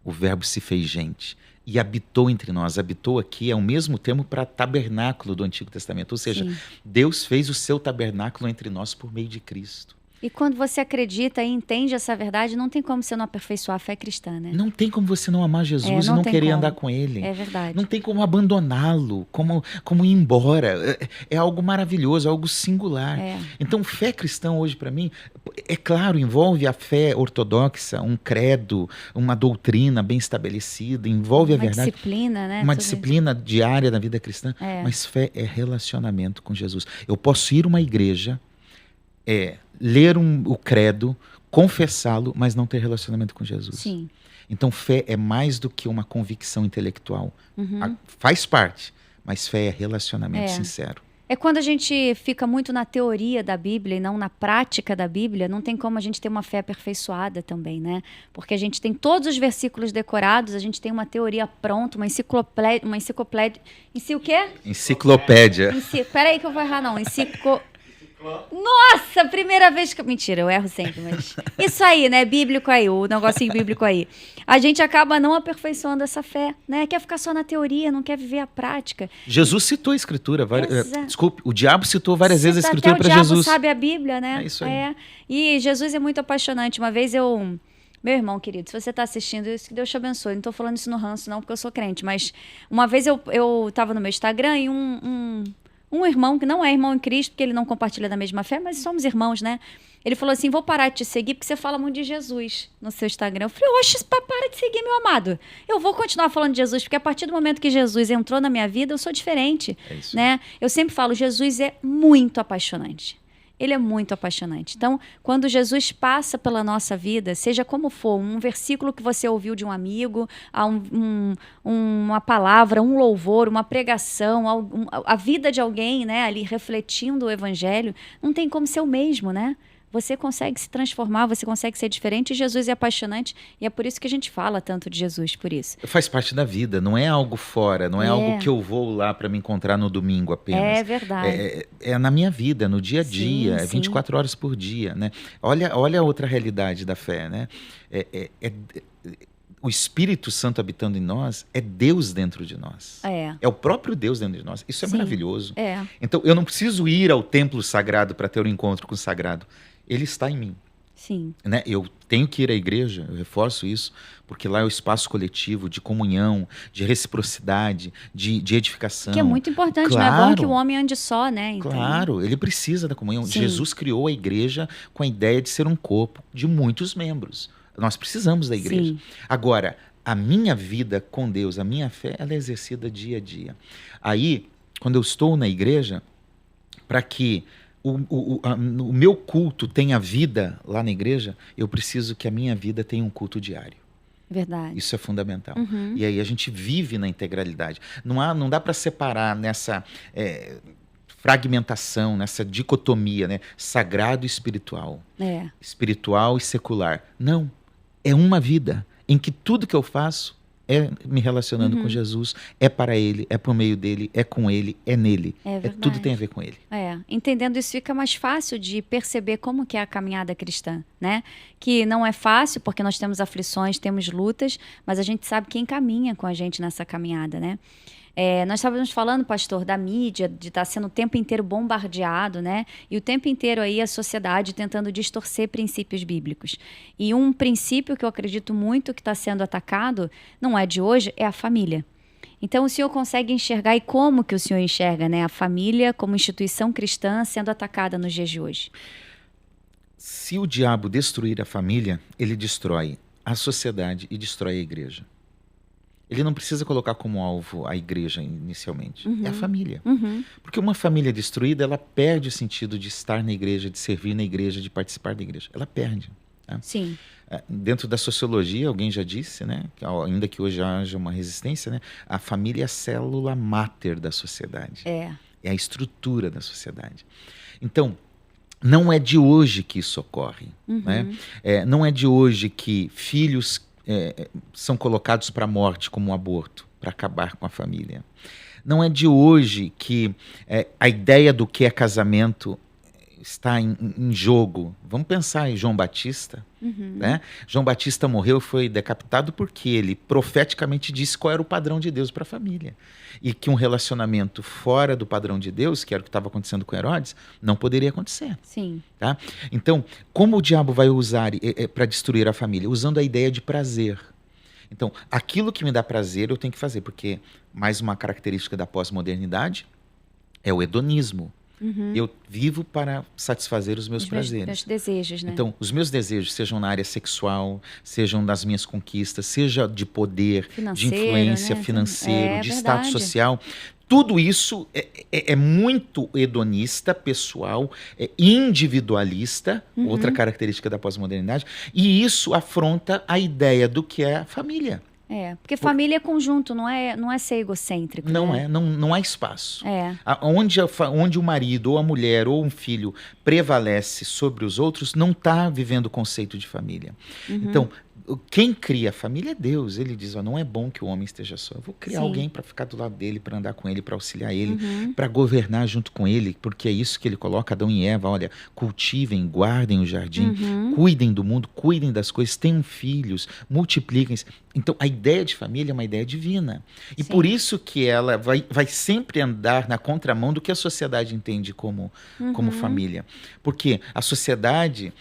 O verbo se fez gente e habitou entre nós. Habitou aqui é o mesmo termo para tabernáculo do Antigo Testamento. Ou seja, Deus fez o seu tabernáculo entre nós por meio de Cristo. E quando você acredita e entende essa verdade, não tem como você não aperfeiçoar a fé cristã, né? Não tem como você não amar Jesus e não querer andar com Ele. É verdade. Não tem como abandoná-lo, como ir embora. É algo maravilhoso, algo singular. Então, fé cristã hoje, para mim, é claro, envolve a fé ortodoxa, um credo, uma doutrina bem estabelecida, envolve a verdade. Uma disciplina, né? Uma disciplina diária na vida cristã. Mas fé é relacionamento com Jesus. Eu posso ir a uma igreja, ler o credo, confessá-lo, mas não ter relacionamento com Jesus. Sim. Então, fé é mais do que uma convicção intelectual. Faz parte, mas fé é relacionamento sincero. É quando a gente fica muito na teoria da Bíblia e não na prática da Bíblia, não tem como a gente ter uma fé aperfeiçoada também, né? Porque a gente tem todos os versículos decorados, a gente tem uma teoria pronta, uma enciclopédia... o quê? Enciclopédia. Peraí que eu vou errar, não. Nossa, primeira vez que... Mentira, eu erro sempre, mas... Isso aí, né? Bíblico aí, o negocinho bíblico aí. A gente acaba não aperfeiçoando essa fé, né? Quer ficar só na teoria, não quer viver a prática. Jesus citou a Escritura. Desculpe, o diabo citou várias vezes a Escritura para Jesus. Até o diabo sabe a Bíblia, né? É isso aí. E Jesus é muito apaixonante. Uma vez meu irmão querido, se você está assistindo, que Deus te abençoe. Não estou falando isso no ranço, não, porque eu sou crente. Mas uma vez eu estava no meu Instagram e um irmão, que não é irmão em Cristo, porque ele não compartilha da mesma fé, mas somos irmãos, né? Ele falou assim, vou parar de te seguir porque você fala muito de Jesus no seu Instagram. Eu falei, oxe, para de seguir, meu amado. Eu vou continuar falando de Jesus, porque a partir do momento que Jesus entrou na minha vida, eu sou diferente. É isso. Né? Eu sempre falo, Jesus é muito apaixonante. Ele é muito apaixonante. Então, quando Jesus passa pela nossa vida, seja como for, um versículo que você ouviu de um amigo, uma palavra, um louvor, uma pregação, a vida de alguém, né, ali refletindo o evangelho, não tem como ser o mesmo, né? Você consegue se transformar, você consegue ser diferente, e Jesus é apaixonante, e é por isso que a gente fala tanto de Jesus, por isso. Faz parte da vida, não é algo fora, não é algo que eu vou lá para me encontrar no domingo apenas. É verdade. É na minha vida, no dia a dia, sim, é 24 horas por dia, né? Olha a outra realidade da fé, né? O Espírito Santo habitando em nós é Deus dentro de nós. É o próprio Deus dentro de nós. Isso é maravilhoso. Então, eu não preciso ir ao templo sagrado para ter um encontro com o sagrado. Ele está em mim. Sim. Né? Eu tenho que ir à igreja, eu reforço isso, porque lá é o espaço coletivo de comunhão, de reciprocidade, de edificação. Que é muito importante, claro, não é bom que o homem ande só, né? Então... Claro, ele precisa da comunhão. Sim. Jesus criou a igreja com a ideia de ser um corpo de muitos membros. Nós precisamos da igreja. Sim. Agora, a minha vida com Deus, a minha fé, ela é exercida dia a dia. Aí, quando eu estou na igreja, para que o meu culto tenha vida lá na igreja, eu preciso que a minha vida tenha um culto diário. Verdade. Isso é fundamental. E aí a gente vive na integralidade. Não dá para separar nessa fragmentação, nessa dicotomia, né? Sagrado e espiritual. Espiritual e secular. Não. É uma vida em que tudo que eu faço é me relacionando com Jesus, é para Ele, é por meio dele, é com Ele, é nele. Tudo tem a ver com Ele. Entendendo isso, fica mais fácil de perceber como que é a caminhada cristã, né? Que não é fácil, porque nós temos aflições, temos lutas, mas a gente sabe quem caminha com a gente nessa caminhada, né? Nós estávamos falando, pastor, da mídia, de estar sendo o tempo inteiro bombardeado, né? E o tempo inteiro aí a sociedade tentando distorcer princípios bíblicos. E um princípio que eu acredito muito que está sendo atacado, não é de hoje, é a família. Então o senhor consegue enxergar, e como que o senhor enxerga, né, a família como instituição cristã sendo atacada nos dias de hoje? Se o diabo destruir a família, ele destrói a sociedade e destrói a igreja. Ele não precisa colocar como alvo a igreja inicialmente. É a família. Porque uma família destruída, ela perde o sentido de estar na igreja, de servir na igreja, de participar da igreja. Ela perde. Né? Sim. Dentro da sociologia, alguém já disse, né, que ainda que hoje haja uma resistência, né, a família é a célula máter da sociedade. É a estrutura da sociedade. Então, não é de hoje que isso ocorre. Né? Não é de hoje que filhos são colocados para a morte como um aborto, para acabar com a família. Não é de hoje que a ideia do que é casamento está em jogo. Vamos pensar em João Batista. Né? João Batista morreu e foi decapitado porque ele profeticamente disse qual era o padrão de Deus para a família. E que um relacionamento fora do padrão de Deus, que era o que estava acontecendo com Herodes, não poderia acontecer. Sim. Tá? Então, como o diabo vai usar para destruir a família? Usando a ideia de prazer. Então, aquilo que me dá prazer eu tenho que fazer, porque mais uma característica da pós-modernidade é o hedonismo. Eu vivo para satisfazer os meus prazeres. Meus desejos, né? Então, os meus desejos, sejam na área sexual, sejam das minhas conquistas, seja de poder, Financeiro, de influência, né? financeiro, de verdade. status social, tudo isso é muito hedonista, pessoal, é individualista, outra característica da pós-modernidade, e isso afronta a ideia do que é a família. Porque família é conjunto, não é ser egocêntrico. Não né? não há espaço. É. Onde o marido, ou a mulher, ou um filho prevalece sobre os outros, não está vivendo o conceito de família. Então, quem cria a família é Deus. Ele diz, não é bom que o homem esteja só. Eu vou criar Sim. alguém para ficar do lado dele, para andar com ele, para auxiliar ele, para governar junto com ele, porque é isso que ele coloca Adão e Eva. Olha, cultivem, guardem o jardim, cuidem do mundo, cuidem das coisas, tenham filhos, multipliquem-se. Então, a ideia de família é uma ideia divina. E Sim. por isso que ela vai sempre andar na contramão do que a sociedade entende como família. Porque a sociedade...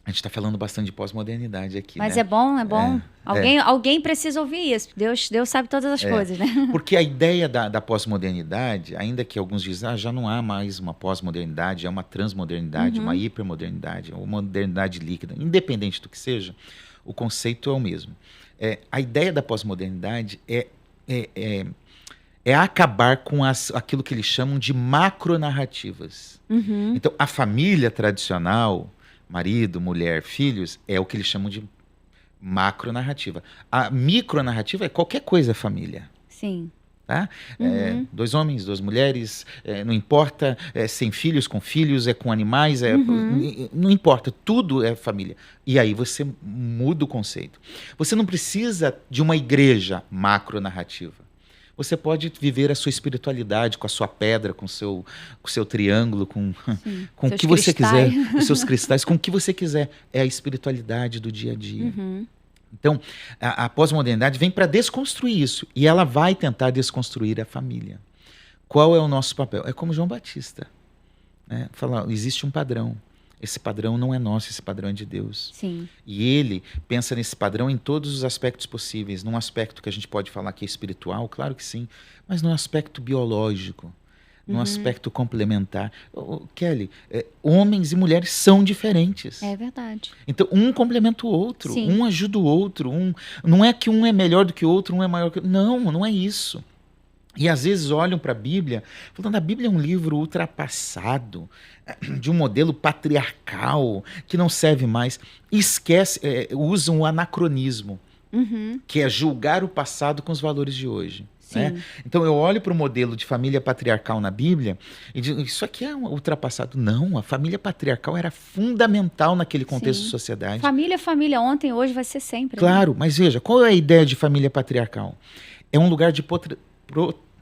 A gente está falando bastante de pós-modernidade aqui, Mas né? é bom. Alguém precisa ouvir isso. Deus sabe todas as coisas, né? Porque a ideia da pós-modernidade, ainda que alguns dizem, já não há mais uma pós-modernidade, é uma transmodernidade, uma hipermodernidade, uma modernidade líquida. Independente do que seja, o conceito é o mesmo. A ideia da pós-modernidade é acabar com aquilo que eles chamam de macronarrativas. Então, a família tradicional... marido, mulher, filhos, é o que eles chamam de macronarrativa. A micronarrativa é qualquer coisa família. Sim. Tá? 2 homens, 2 mulheres, não importa, sem filhos, com filhos, com animais, não importa, tudo é família. E aí você muda o conceito. Você não precisa de uma igreja macronarrativa. Você pode viver a sua espiritualidade com a sua pedra, com o seu triângulo, com o que você quiser, os seus cristais, com o que você quiser. É a espiritualidade do dia a dia. Então, a pós-modernidade vem para desconstruir isso. E ela vai tentar desconstruir a família. Qual é o nosso papel? É como João Batista. Né? Falar, existe um padrão. Esse padrão não é nosso, esse padrão é de Deus. Sim. E ele pensa nesse padrão em todos os aspectos possíveis. Num aspecto que a gente pode falar que é espiritual, claro que sim, mas num aspecto biológico, num aspecto complementar. Kelly, homens e mulheres são diferentes. É verdade. Então, um complementa o outro, Sim. um ajuda o outro. Não é que um é melhor do que o outro, um é maior que o outro. Não é isso. E às vezes olham para a Bíblia, falando, a Bíblia é um livro ultrapassado, de um modelo patriarcal, que não serve mais. Usam o anacronismo, que é julgar o passado com os valores de hoje. Né? Então eu olho para o modelo de família patriarcal na Bíblia e digo, isso aqui é ultrapassado. Não, a família patriarcal era fundamental naquele contexto de sociedade. Família, ontem, hoje vai ser sempre. Claro, mas veja, qual é a ideia de família patriarcal? É um lugar de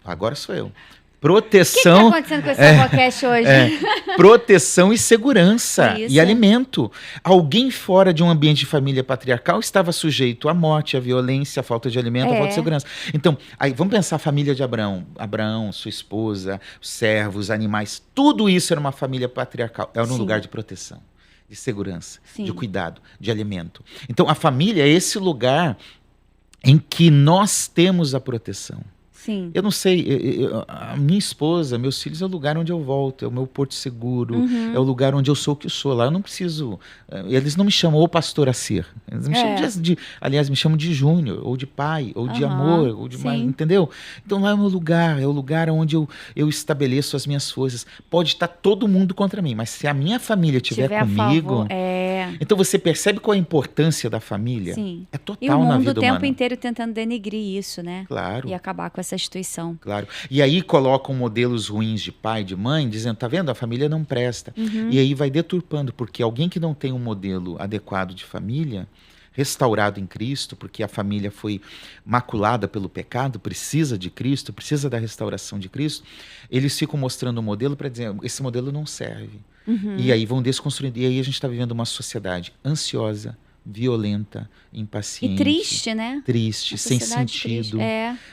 agora sou eu. Proteção. O que está acontecendo com esse podcast hoje? Proteção e segurança Isso. e alimento. Alguém fora de um ambiente de família patriarcal estava sujeito à morte, à violência, à falta de alimento, à falta de segurança. Então, aí vamos pensar a família de Abraão. Abraão, sua esposa, os servos, animais, tudo isso era uma família patriarcal. Era um lugar de proteção, de segurança, de cuidado, de alimento. Então, a família é esse lugar em que nós temos a proteção. Sim. Eu não sei, a minha esposa, meus filhos é o lugar onde eu volto, é o meu porto seguro, é o lugar onde eu sou o que eu sou. Lá eu não preciso, eles não me chamam o pastor a ser, eles me chamam aliás, me chamam de Júnior, ou de pai, ou de amor, ou de mãe, entendeu? Então lá é o meu lugar, é o lugar onde eu estabeleço as minhas forças. Pode estar todo mundo contra mim, mas se a minha família estiver comigo... Então você percebe qual é a importância da família? Sim. É total e o mundo na vida o tempo humana. inteiro tentando denegrir isso, né? Claro. E acabar com essa instituição. Claro. E aí colocam modelos ruins de pai, de mãe, dizendo, tá vendo? A família não presta. E aí vai deturpando, porque alguém que não tem um modelo adequado de família restaurado em Cristo, porque a família foi maculada pelo pecado, precisa de Cristo, precisa da restauração de Cristo, eles ficam mostrando um modelo para dizer, esse modelo não serve. E aí vão desconstruindo. E aí a gente está vivendo uma sociedade ansiosa, violenta, impaciente. E triste, né? Triste, sem sentido.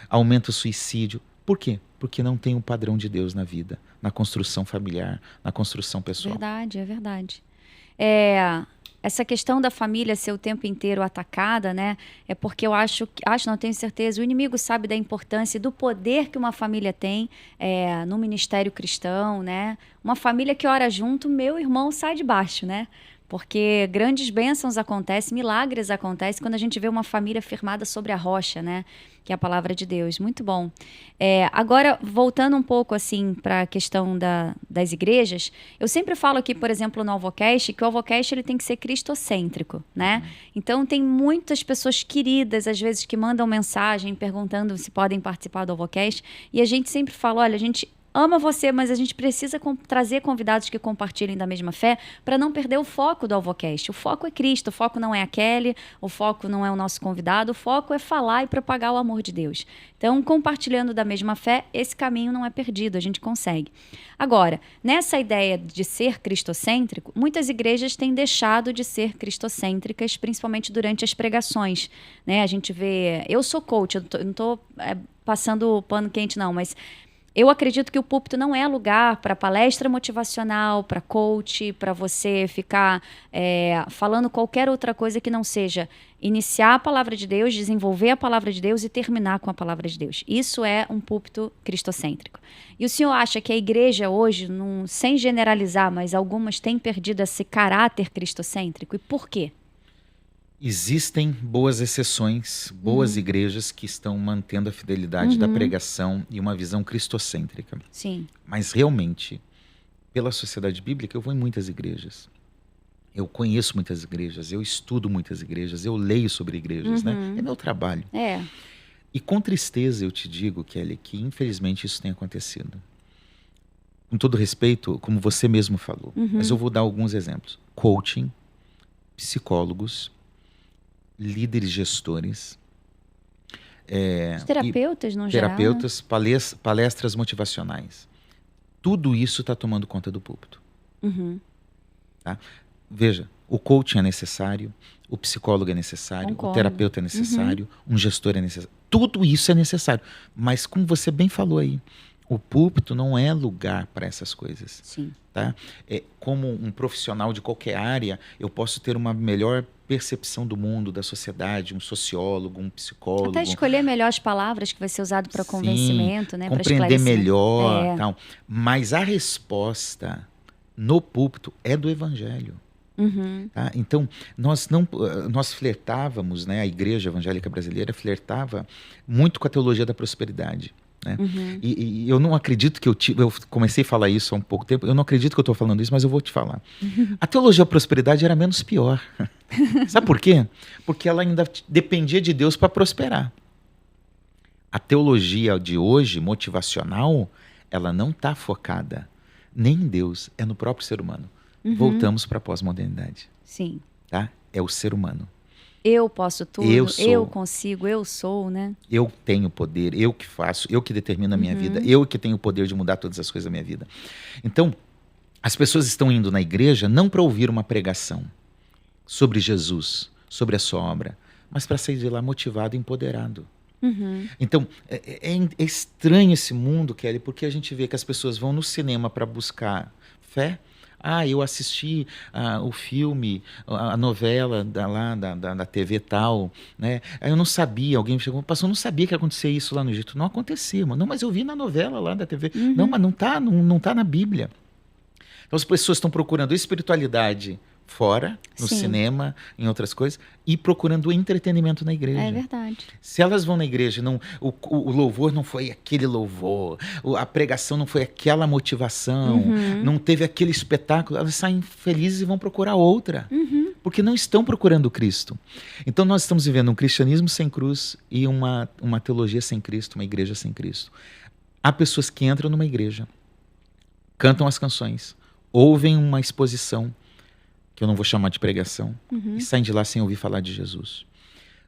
Aumenta o suicídio. Por quê? Porque não tem um padrão de Deus na vida, na construção familiar, na construção pessoal. Verdade, é verdade. Essa questão da família ser o tempo inteiro atacada, né? É porque eu não tenho certeza, o inimigo sabe da importância e do poder que uma família tem no ministério cristão, né? Uma família que ora junto, meu irmão sai de baixo, né? Porque grandes bênçãos acontecem, milagres acontecem quando a gente vê uma família firmada sobre a rocha, né? Que é a palavra de Deus. Muito bom. Agora, voltando um pouco assim para a questão das igrejas, eu sempre falo aqui, por exemplo, no Alvocast, que o Alvocast ele tem que ser cristocêntrico, né? Então, tem muitas pessoas queridas, às vezes, que mandam mensagem perguntando se podem participar do Alvocast, e a gente sempre fala, olha, a gente ama você, mas a gente precisa trazer convidados que compartilhem da mesma fé para não perder o foco do Alvocast. O foco é Cristo, o foco não é a Kelly, o foco não é o nosso convidado, o foco é falar e propagar o amor de Deus. Então, compartilhando da mesma fé, esse caminho não é perdido, a gente consegue. Agora, nessa ideia de ser cristocêntrico, muitas igrejas têm deixado de ser cristocêntricas, principalmente durante as pregações, né? A gente vê... Eu sou coach, eu não estou passando pano quente não, mas... Eu acredito que o púlpito não é lugar para palestra motivacional, para coach, para você ficar falando qualquer outra coisa que não seja iniciar a palavra de Deus, desenvolver a palavra de Deus e terminar com a palavra de Deus. Isso é um púlpito cristocêntrico. E o senhor acha que a igreja hoje, sem generalizar, mas algumas têm perdido esse caráter cristocêntrico? E por quê? Existem boas exceções, boas igrejas que estão mantendo a fidelidade da pregação e uma visão cristocêntrica. Sim. Mas realmente, pela sociedade bíblica, eu vou em muitas igrejas. Eu conheço muitas igrejas, eu estudo muitas igrejas, eu leio sobre igrejas, né? É meu trabalho. E com tristeza eu te digo, Kelly, que infelizmente isso tem acontecido. Com todo respeito, como você mesmo falou, mas eu vou dar alguns exemplos. Coaching, psicólogos, líderes gestores, os terapeutas, no geral, terapeutas, palestras motivacionais. Tudo isso está tomando conta do púlpito. Tá? Veja, o coaching é necessário, o psicólogo é necessário, Concordo. O terapeuta é necessário, um gestor é necessário. Tudo isso é necessário. Mas como você bem falou aí, o púlpito não é lugar para essas coisas. Sim. Tá? Como um profissional de qualquer área, eu posso ter uma melhor percepção do mundo, da sociedade, um sociólogo, um psicólogo. Até escolher melhor as palavras que vai ser usado para convencimento, né? Compreender melhor. Tal. Mas a resposta no púlpito é do evangelho. Tá? Então, nós flertávamos, né? A igreja evangélica brasileira flertava muito com a teologia da prosperidade. Né? E eu não acredito que eu comecei a falar isso há um pouco tempo, eu não acredito que eu estou falando isso, mas eu vou te falar. A teologia da prosperidade era menos pior. Sabe por quê? Porque ela ainda dependia de Deus para prosperar. A teologia de hoje, motivacional, ela não está focada nem em Deus, é no próprio ser humano. Voltamos para a pós-modernidade. Sim. Tá? É o ser humano. Eu posso tudo, eu consigo, eu sou, né? Eu tenho poder, eu que faço, eu que determino a minha vida, eu que tenho o poder de mudar todas as coisas da minha vida. Então, as pessoas estão indo na igreja não para ouvir uma pregação sobre Jesus, sobre a sua obra, mas para sair de lá motivado e empoderado. Então, é estranho esse mundo, Kelly, porque a gente vê que as pessoas vão no cinema para buscar fé. Eu assisti o filme, a novela da TV tal, né? Aí eu não sabia, alguém chegou, pastor, eu não sabia que ia acontecer isso lá no Egito. Não acontecia, mano. Não, mas eu vi na novela lá da TV. Não, mas não tá na Bíblia. Então as pessoas estão procurando espiritualidade fora, no cinema, em outras coisas, e procurando entretenimento na igreja. É verdade. Se elas vão na igreja, o louvor não foi aquele louvor, a pregação não foi aquela motivação, não teve aquele espetáculo, elas saem felizes e vão procurar outra, porque não estão procurando Cristo. Então nós estamos vivendo um cristianismo sem cruz e uma teologia sem Cristo, uma igreja sem Cristo. Há pessoas que entram numa igreja, cantam as canções, ouvem uma exposição, que eu não vou chamar de pregação, e saem de lá sem ouvir falar de Jesus.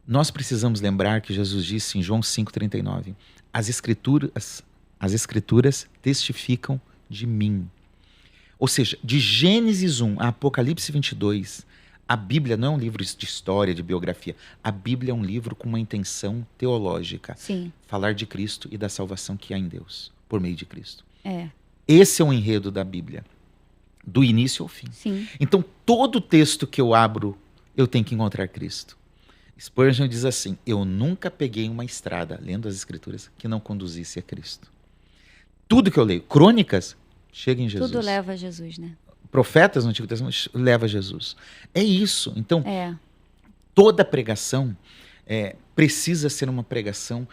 Nós precisamos lembrar que Jesus disse em João 5,39, as escrituras testificam de mim. Ou seja, de Gênesis 1 a Apocalipse 22, a Bíblia não é um livro de história, de biografia. A Bíblia é um livro com uma intenção teológica. Sim. Falar de Cristo e da salvação que há em Deus, por meio de Cristo. Esse é o enredo da Bíblia, do início ao fim. Sim. Então, todo texto que eu abro, eu tenho que encontrar Cristo. Spurgeon diz assim, eu nunca peguei uma estrada, lendo as Escrituras, que não conduzisse a Cristo. Tudo que eu leio, crônicas, chega em Jesus. Tudo leva a Jesus, né? Profetas no Antigo Testamento, leva a Jesus. É isso. Então, toda pregação precisa ser uma pregação,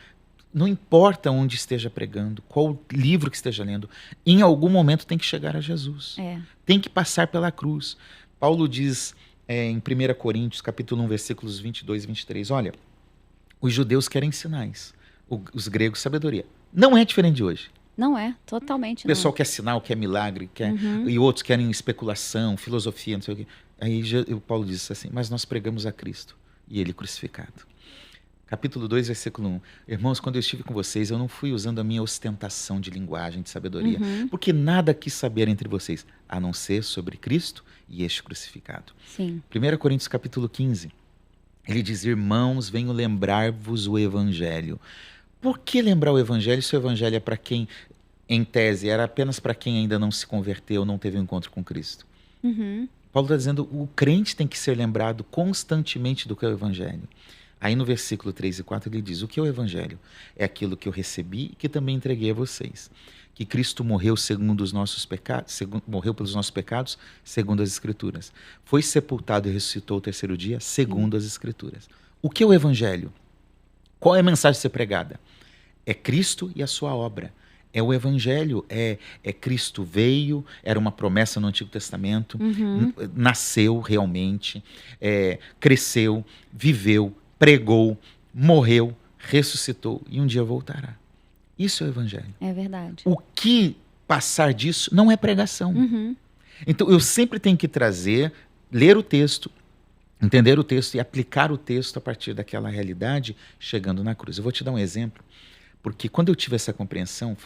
não importa onde esteja pregando, qual livro que esteja lendo, em algum momento tem que chegar a Jesus. Tem que passar pela cruz. Paulo diz em 1 Coríntios, capítulo 1, versículos 22 e 23, olha, os judeus querem sinais, os gregos sabedoria. Não é diferente de hoje. Não é, totalmente não. O pessoal quer sinal, quer milagre, e outros querem especulação, filosofia, não sei o quê. Aí o Paulo diz assim, mas nós pregamos a Cristo e Ele crucificado. Capítulo 2, versículo 1. Irmãos, quando eu estive com vocês, eu não fui usando a minha ostentação de linguagem, de sabedoria, porque nada quis saber entre vocês, a não ser sobre Cristo e este crucificado. Sim. 1 Coríntios, capítulo 15, ele diz, irmãos, venho lembrar-vos o Evangelho. Por que lembrar o Evangelho se o Evangelho é para quem, em tese, era apenas para quem ainda não se converteu, não teve um encontro com Cristo? Paulo está dizendo, o crente tem que ser lembrado constantemente do que é o Evangelho. Aí no versículo 3 e 4 ele diz, o que é o Evangelho? É aquilo que eu recebi e que também entreguei a vocês. Que Cristo morreu segundo os nossos pecados, morreu pelos nossos pecados, segundo as Escrituras. Foi sepultado e ressuscitou o terceiro dia, segundo as Escrituras. O que é o Evangelho? Qual é a mensagem a ser pregada? É Cristo e a sua obra. É o Evangelho, é Cristo veio, era uma promessa no Antigo Testamento, nasceu realmente, cresceu, viveu, pregou, morreu, ressuscitou e um dia voltará. Isso é o Evangelho. É verdade. O que passar disso não é pregação. Então eu sempre tenho que trazer, ler o texto, entender o texto e aplicar o texto a partir daquela realidade, chegando na cruz. Eu vou te dar um exemplo, porque quando eu tive essa compreensão,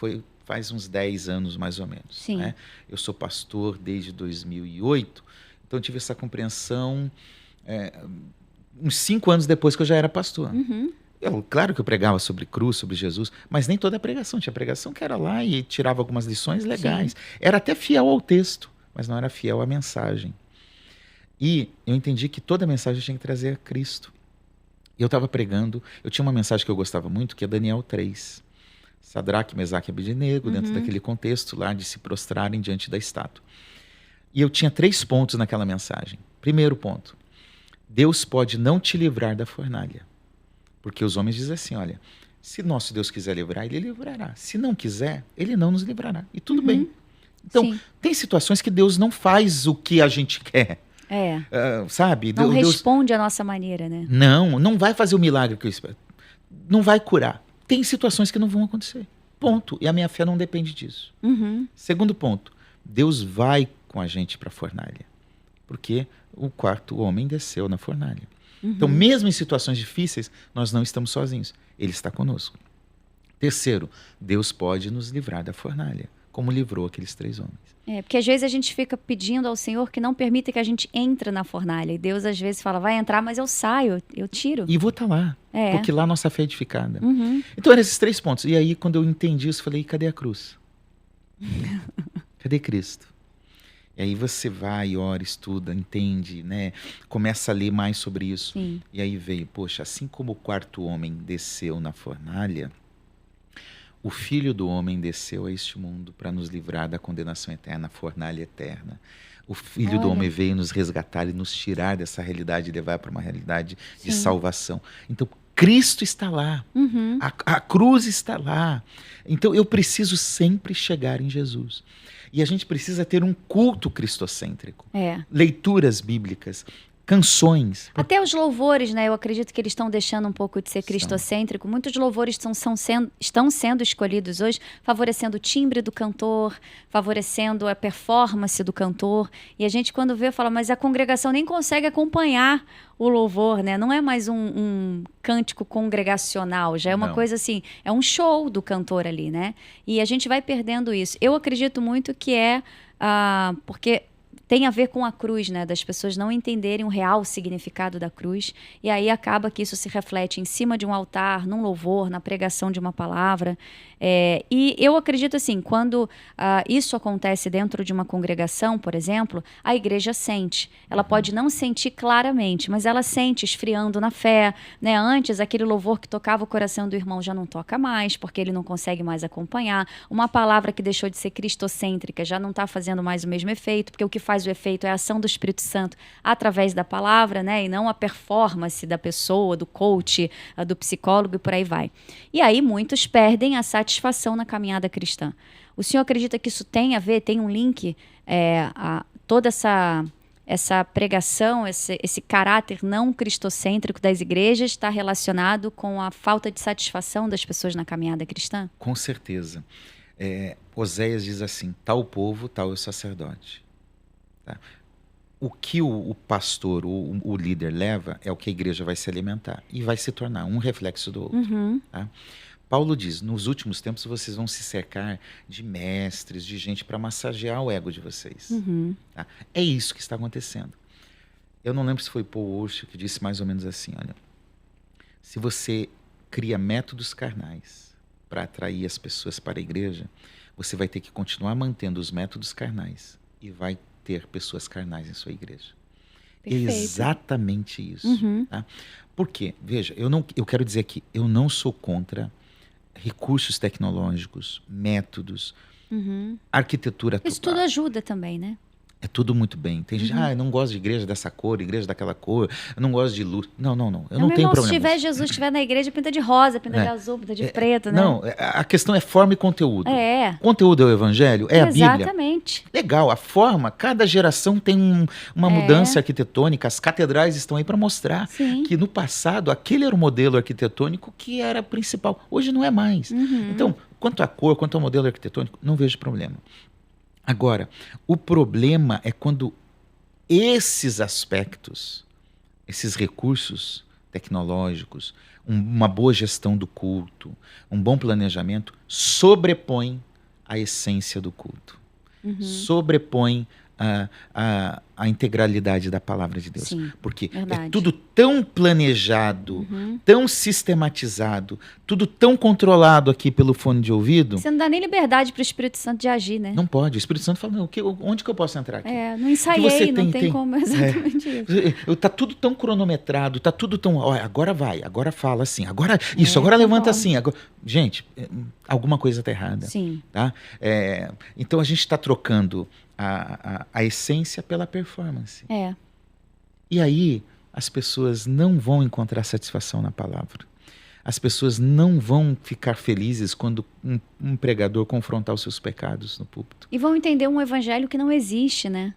faz uns 10 anos mais ou menos. Sim. Né? Eu sou pastor desde 2008, então eu tive essa compreensão uns 5 anos depois que eu já era pastor. Claro que eu pregava sobre cruz, sobre Jesus, mas nem toda a pregação. Tinha pregação que era lá e tirava algumas lições legais. Sim. Era até fiel ao texto, mas não era fiel à mensagem. E eu entendi que toda mensagem tinha que trazer a Cristo. E eu estava pregando, eu tinha uma mensagem que eu gostava muito, que é Daniel 3. Sadraque, Mesaque e Abednego, dentro daquele contexto lá de se prostrarem diante da estátua. E eu tinha 3 pontos naquela mensagem. Primeiro ponto, Deus pode não te livrar da fornalha. Porque os homens dizem assim, olha, se nosso Deus quiser livrar, Ele livrará. Se não quiser, Ele não nos livrará. E tudo bem. Então, tem situações que Deus não faz o que a gente quer. Sabe? Não responde à nossa maneira, né? Não vai fazer o milagre que eu espero. Não vai curar. Tem situações que não vão acontecer. Ponto. E a minha fé não depende disso. Segundo ponto, Deus vai com a gente para a fornalha. Porque o 4º homem desceu na fornalha. Então, mesmo em situações difíceis, nós não estamos sozinhos. Ele está conosco. Terceiro, Deus pode nos livrar da fornalha, como livrou aqueles 3 homens. Porque às vezes a gente fica pedindo ao Senhor que não permita que a gente entre na fornalha. E Deus às vezes fala, vai entrar, mas eu saio, eu tiro. E vou estar lá, porque lá nossa fé é edificada. Então eram esses 3 pontos. E aí quando eu entendi isso, eu falei, cadê a cruz? Cadê Cristo? E aí você vai, ora, estuda, entende, né? Começa a ler mais sobre isso. Sim. E aí veio, poxa, assim como o 4º homem desceu na fornalha, o Filho do Homem desceu a este mundo para nos livrar da condenação eterna, a fornalha eterna. O Filho do Homem veio nos resgatar e nos tirar dessa realidade e levar para uma realidade de salvação. Então, Cristo está lá. A cruz está lá. Então, eu preciso sempre chegar em Jesus. E a gente precisa ter um culto cristocêntrico. Leituras bíblicas, canções. Até os louvores, né? Eu acredito que eles estão deixando um pouco de ser cristocêntrico. Muitos louvores estão sendo escolhidos hoje, favorecendo o timbre do cantor, favorecendo a performance do cantor. E a gente, quando vê, fala, mas a congregação nem consegue acompanhar o louvor, né? Não é mais um cântico congregacional, já é uma coisa assim, é um show do cantor ali, né? E a gente vai perdendo isso. Eu acredito muito que porque tem a ver com a cruz, né? Das pessoas não entenderem o real significado da cruz. E aí acaba que isso se reflete em cima de um altar, num louvor, na pregação de uma palavra. E eu acredito assim, quando isso acontece dentro de uma congregação, por exemplo, a igreja sente. Ela pode não sentir claramente, mas ela sente esfriando na fé, né? Antes, aquele louvor que tocava o coração do irmão já não toca mais, porque ele não consegue mais acompanhar. Uma palavra que deixou de ser cristocêntrica já não está fazendo mais o mesmo efeito, porque o que faz o efeito é a ação do Espírito Santo através da palavra, né? E não a performance da pessoa, do coach, do psicólogo e por aí vai. E aí muitos perdem a satisfação na caminhada cristã. O senhor acredita que isso tem a ver, tem um link a toda essa pregação, esse caráter não cristocêntrico das igrejas está relacionado com a falta de satisfação das pessoas na caminhada cristã? Com certeza. Oséias diz assim, tal povo, tal é o sacerdote. Tá? O que o pastor, o líder leva é o que a igreja vai se alimentar e vai se tornar um reflexo do outro. Tá? Paulo diz, nos últimos tempos vocês vão se cercar de mestres, de gente para massagear o ego de vocês. Tá? É isso que está acontecendo. Eu não lembro se foi Paul Washer que disse mais ou menos assim, olha, se você cria métodos carnais para atrair as pessoas para a igreja, você vai ter que continuar mantendo os métodos carnais e vai ter pessoas carnais em sua igreja. Perfeito. É exatamente isso. Tá? Por quê? Veja, eu quero dizer que eu não sou contra recursos tecnológicos, métodos, arquitetura. Isso tudo ajuda também, né? É tudo muito bem. Tem gente, eu não gosto de igreja dessa cor, igreja daquela cor, eu não gosto de luz. Não. Eu não tenho problema. Se tiver Jesus estiver na igreja, pinta de rosa, pinta de azul, pinta de preto, né? Não, a questão é forma e conteúdo. Conteúdo é o evangelho, é a Bíblia. Exatamente. Legal, a forma, cada geração tem uma mudança arquitetônica, as catedrais estão aí para mostrar que no passado aquele era o modelo arquitetônico que era principal. Hoje não é mais. Então, quanto à cor, quanto ao modelo arquitetônico, não vejo problema. Agora, o problema é quando esses aspectos, esses recursos tecnológicos, uma boa gestão do culto, um bom planejamento, sobrepõem a essência do culto. Sobrepõem a integralidade da palavra de Deus. Sim, porque verdade. É tudo tão planejado, tão sistematizado, tudo tão controlado aqui pelo fone de ouvido. Você não dá nem liberdade para o Espírito Santo de agir, né? Não pode. O Espírito Santo fala, onde que eu posso entrar aqui? Não ensaiei, não tem como, exatamente isso. Tá tudo tão cronometrado, tá tudo tão... Olha, agora vai, agora fala assim, agora isso, agora levanta assim. Agora... Gente, alguma coisa tá errada. Sim. Tá? Então a gente está trocando a essência pela performance. E aí as pessoas não vão encontrar satisfação na palavra. As pessoas não vão ficar felizes quando um pregador confrontar os seus pecados no púlpito. E vão entender um evangelho que não existe, né?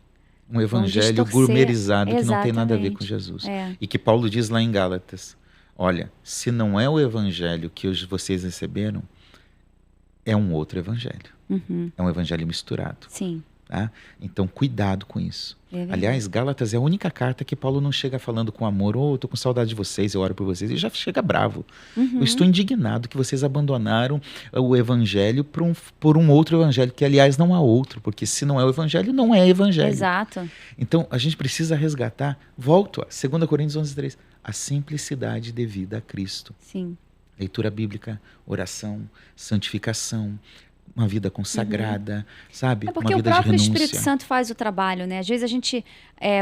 Um evangelho gourmetizado que não tem nada a ver com Jesus. E que Paulo diz lá em Gálatas, olha, se não é o evangelho que hoje vocês receberam, é um outro evangelho. É um evangelho misturado. Sim. Tá? Então, cuidado com isso. Aliás, Gálatas é a única carta que Paulo não chega falando com amor, estou com saudade de vocês, eu oro por vocês, ele já chega bravo. Eu estou indignado que vocês abandonaram o evangelho por um outro evangelho, que aliás não há outro, porque se não é o evangelho, não é evangelho. Exato. Então, a gente precisa resgatar, volto a 2 Coríntios 11:3, a simplicidade devida a Cristo. Sim. Leitura bíblica, oração, santificação, uma vida consagrada, sabe? É porque uma vida de renúncia. O próprio Espírito Santo faz o trabalho, né? Às vezes a gente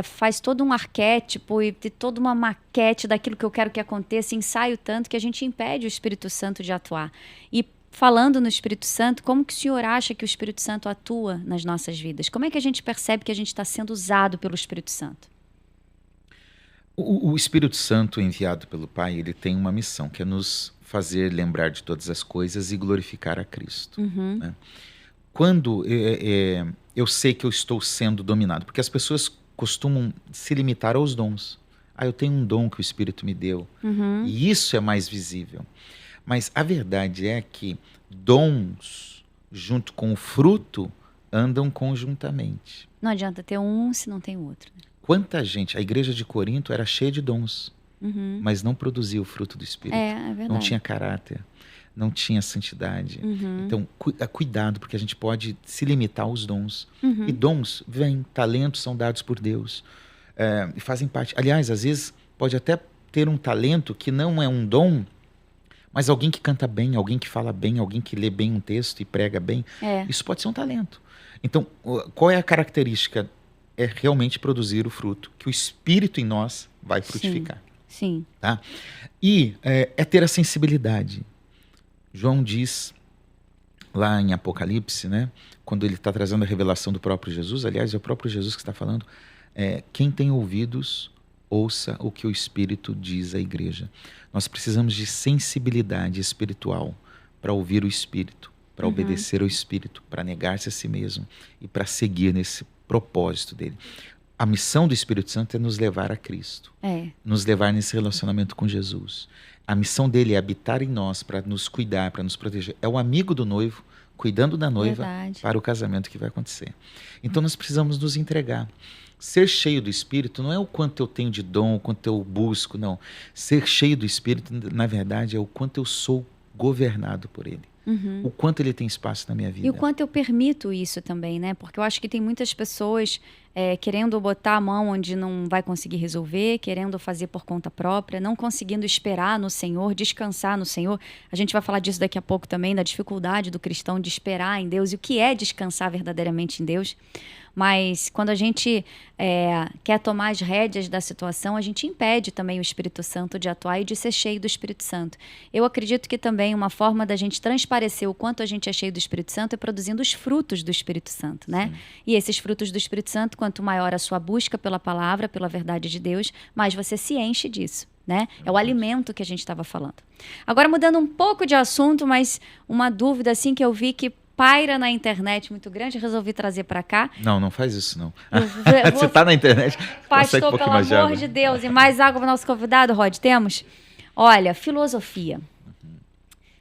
faz todo um arquétipo e toda uma maquete daquilo que eu quero que aconteça, ensaio tanto que a gente impede o Espírito Santo de atuar. E falando no Espírito Santo, como que o senhor acha que o Espírito Santo atua nas nossas vidas? Como é que a gente percebe que a gente está sendo usado pelo Espírito Santo? O Espírito Santo enviado pelo Pai, ele tem uma missão, que é nos fazer lembrar de todas as coisas e glorificar a Cristo. Né? Quando eu sei que eu estou sendo dominado, porque as pessoas costumam se limitar aos dons. eu tenho um dom que o Espírito me deu. E isso é mais visível. Mas a verdade é que dons, junto com o fruto, andam conjuntamente. Não adianta ter um se não tem o outro. Quanta gente, a igreja de Corinto era cheia de dons, mas não produzia o fruto do Espírito. É verdade. Não tinha caráter, não tinha santidade. Então, cuidado, porque a gente pode se limitar aos dons. E dons vêm, talentos são dados por Deus. E fazem parte. Aliás, às vezes pode até ter um talento que não é um dom, mas alguém que canta bem, alguém que fala bem, alguém que lê bem um texto e prega bem. Isso pode ser um talento. Então, qual é a característica? É realmente produzir o fruto que o Espírito em nós vai frutificar. Sim. Tá? E é ter a sensibilidade. João diz lá em Apocalipse, né, quando ele está trazendo a revelação do próprio Jesus, aliás, é o próprio Jesus que está falando, quem tem ouvidos, ouça o que o Espírito diz à igreja. Nós precisamos de sensibilidade espiritual para ouvir o Espírito, para obedecer ao Espírito, para negar-se a si mesmo e para seguir nesse propósito dele. A missão do Espírito Santo é nos levar a Cristo, nos levar nesse relacionamento com Jesus. A missão dele é habitar em nós para nos cuidar, para nos proteger. É o amigo do noivo cuidando da noiva para o casamento que vai acontecer. Então nós precisamos nos entregar. Ser cheio do Espírito não é o quanto eu tenho de dom, o quanto eu busco, não. Ser cheio do Espírito, na verdade, é o quanto eu sou governado por ele. O quanto ele tem espaço na minha vida. E o quanto eu permito isso também, né? Porque eu acho que tem muitas pessoas querendo botar a mão onde não vai conseguir resolver, querendo fazer por conta própria, não conseguindo esperar no Senhor, descansar no Senhor. A gente vai falar disso daqui a pouco também, da dificuldade do cristão de esperar em Deus e o que é descansar verdadeiramente em Deus. Mas quando a gente quer tomar as rédeas da situação, a gente impede também o Espírito Santo de atuar e de ser cheio do Espírito Santo. Eu acredito que também uma forma da gente transparecer o quanto a gente é cheio do Espírito Santo é produzindo os frutos do Espírito Santo, né? E esses frutos do Espírito Santo, quanto maior a sua busca pela palavra, pela verdade de Deus, mais você se enche disso, né? É o alimento que a gente estava falando. Agora, mudando um pouco de assunto, mas uma dúvida assim que eu vi que paira na internet muito grande, resolvi trazer para cá. Não faz isso não. Você está na internet? Pastor, pelo amor de Deus. E mais água para o nosso convidado, Rod, temos? Olha, filosofia.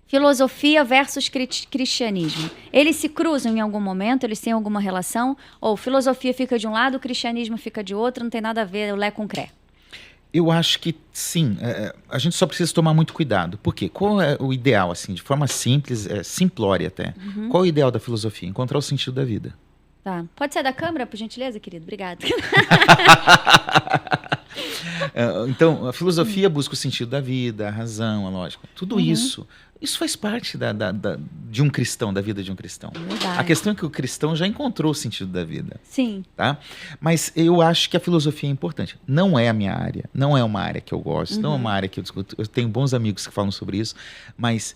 Filosofia versus cristianismo. Eles se cruzam em algum momento? Eles têm alguma relação? Ou filosofia fica de um lado, o cristianismo fica de outro, não tem nada a ver o lé com cré? Eu acho que sim. A gente só precisa tomar muito cuidado. Por quê? Qual é o ideal, assim, de forma simples, simplória até? Qual é o ideal da filosofia? Encontrar o sentido da vida. Tá. Pode sair da câmera, por gentileza, querido? Obrigada. Então, a filosofia busca o sentido da vida, a razão, a lógica. Tudo isso faz parte de um cristão, da vida de um cristão. Verdade. A questão é que o cristão já encontrou o sentido da vida. Sim. Tá? Mas eu acho que a filosofia é importante. Não é a minha área, não é uma área que eu gosto, não é uma área que eu discuto. Eu tenho bons amigos que falam sobre isso, mas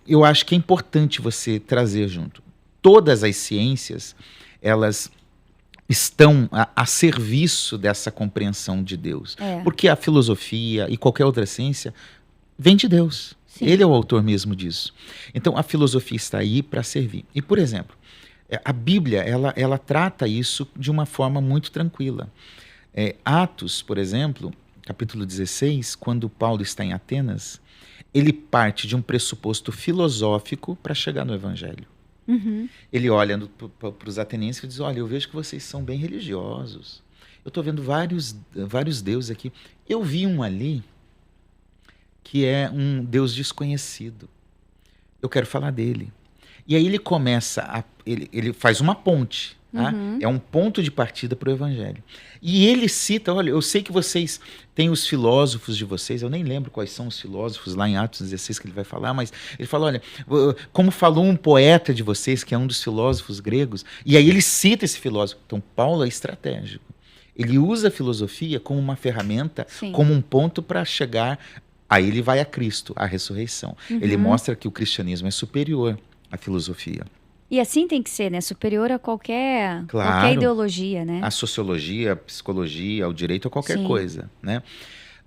eu acho que é importante você trazer junto. Todas as ciências, elas estão a serviço dessa compreensão de Deus. Porque a filosofia e qualquer outra ciência vem de Deus. Sim. Ele é o autor mesmo disso. Então, a filosofia está aí para servir. E, por exemplo, a Bíblia, ela trata isso de uma forma muito tranquila. Atos, por exemplo, capítulo 16, quando Paulo está em Atenas, ele parte de um pressuposto filosófico para chegar no Evangelho. Ele olha para os atenienses e diz, olha, eu vejo que vocês são bem religiosos. Eu estou vendo vários deuses aqui. Eu vi um ali que é um Deus desconhecido. Eu quero falar dele. E aí ele começa, ele faz uma ponte. Tá? É um ponto de partida para o Evangelho. E ele cita, olha, eu sei que vocês têm os filósofos de vocês, eu nem lembro quais são os filósofos lá em Atos 16 que ele vai falar, mas ele fala, olha, como falou um poeta de vocês, que é um dos filósofos gregos, e aí ele cita esse filósofo. Então Paulo é estratégico. Ele usa a filosofia como uma ferramenta, como um ponto para chegar. Aí ele vai a Cristo, a ressurreição. Ele mostra que o cristianismo é superior à filosofia. E assim tem que ser, né? Superior a qualquer ideologia, né? A sociologia, a psicologia, ao direito, a qualquer coisa, né?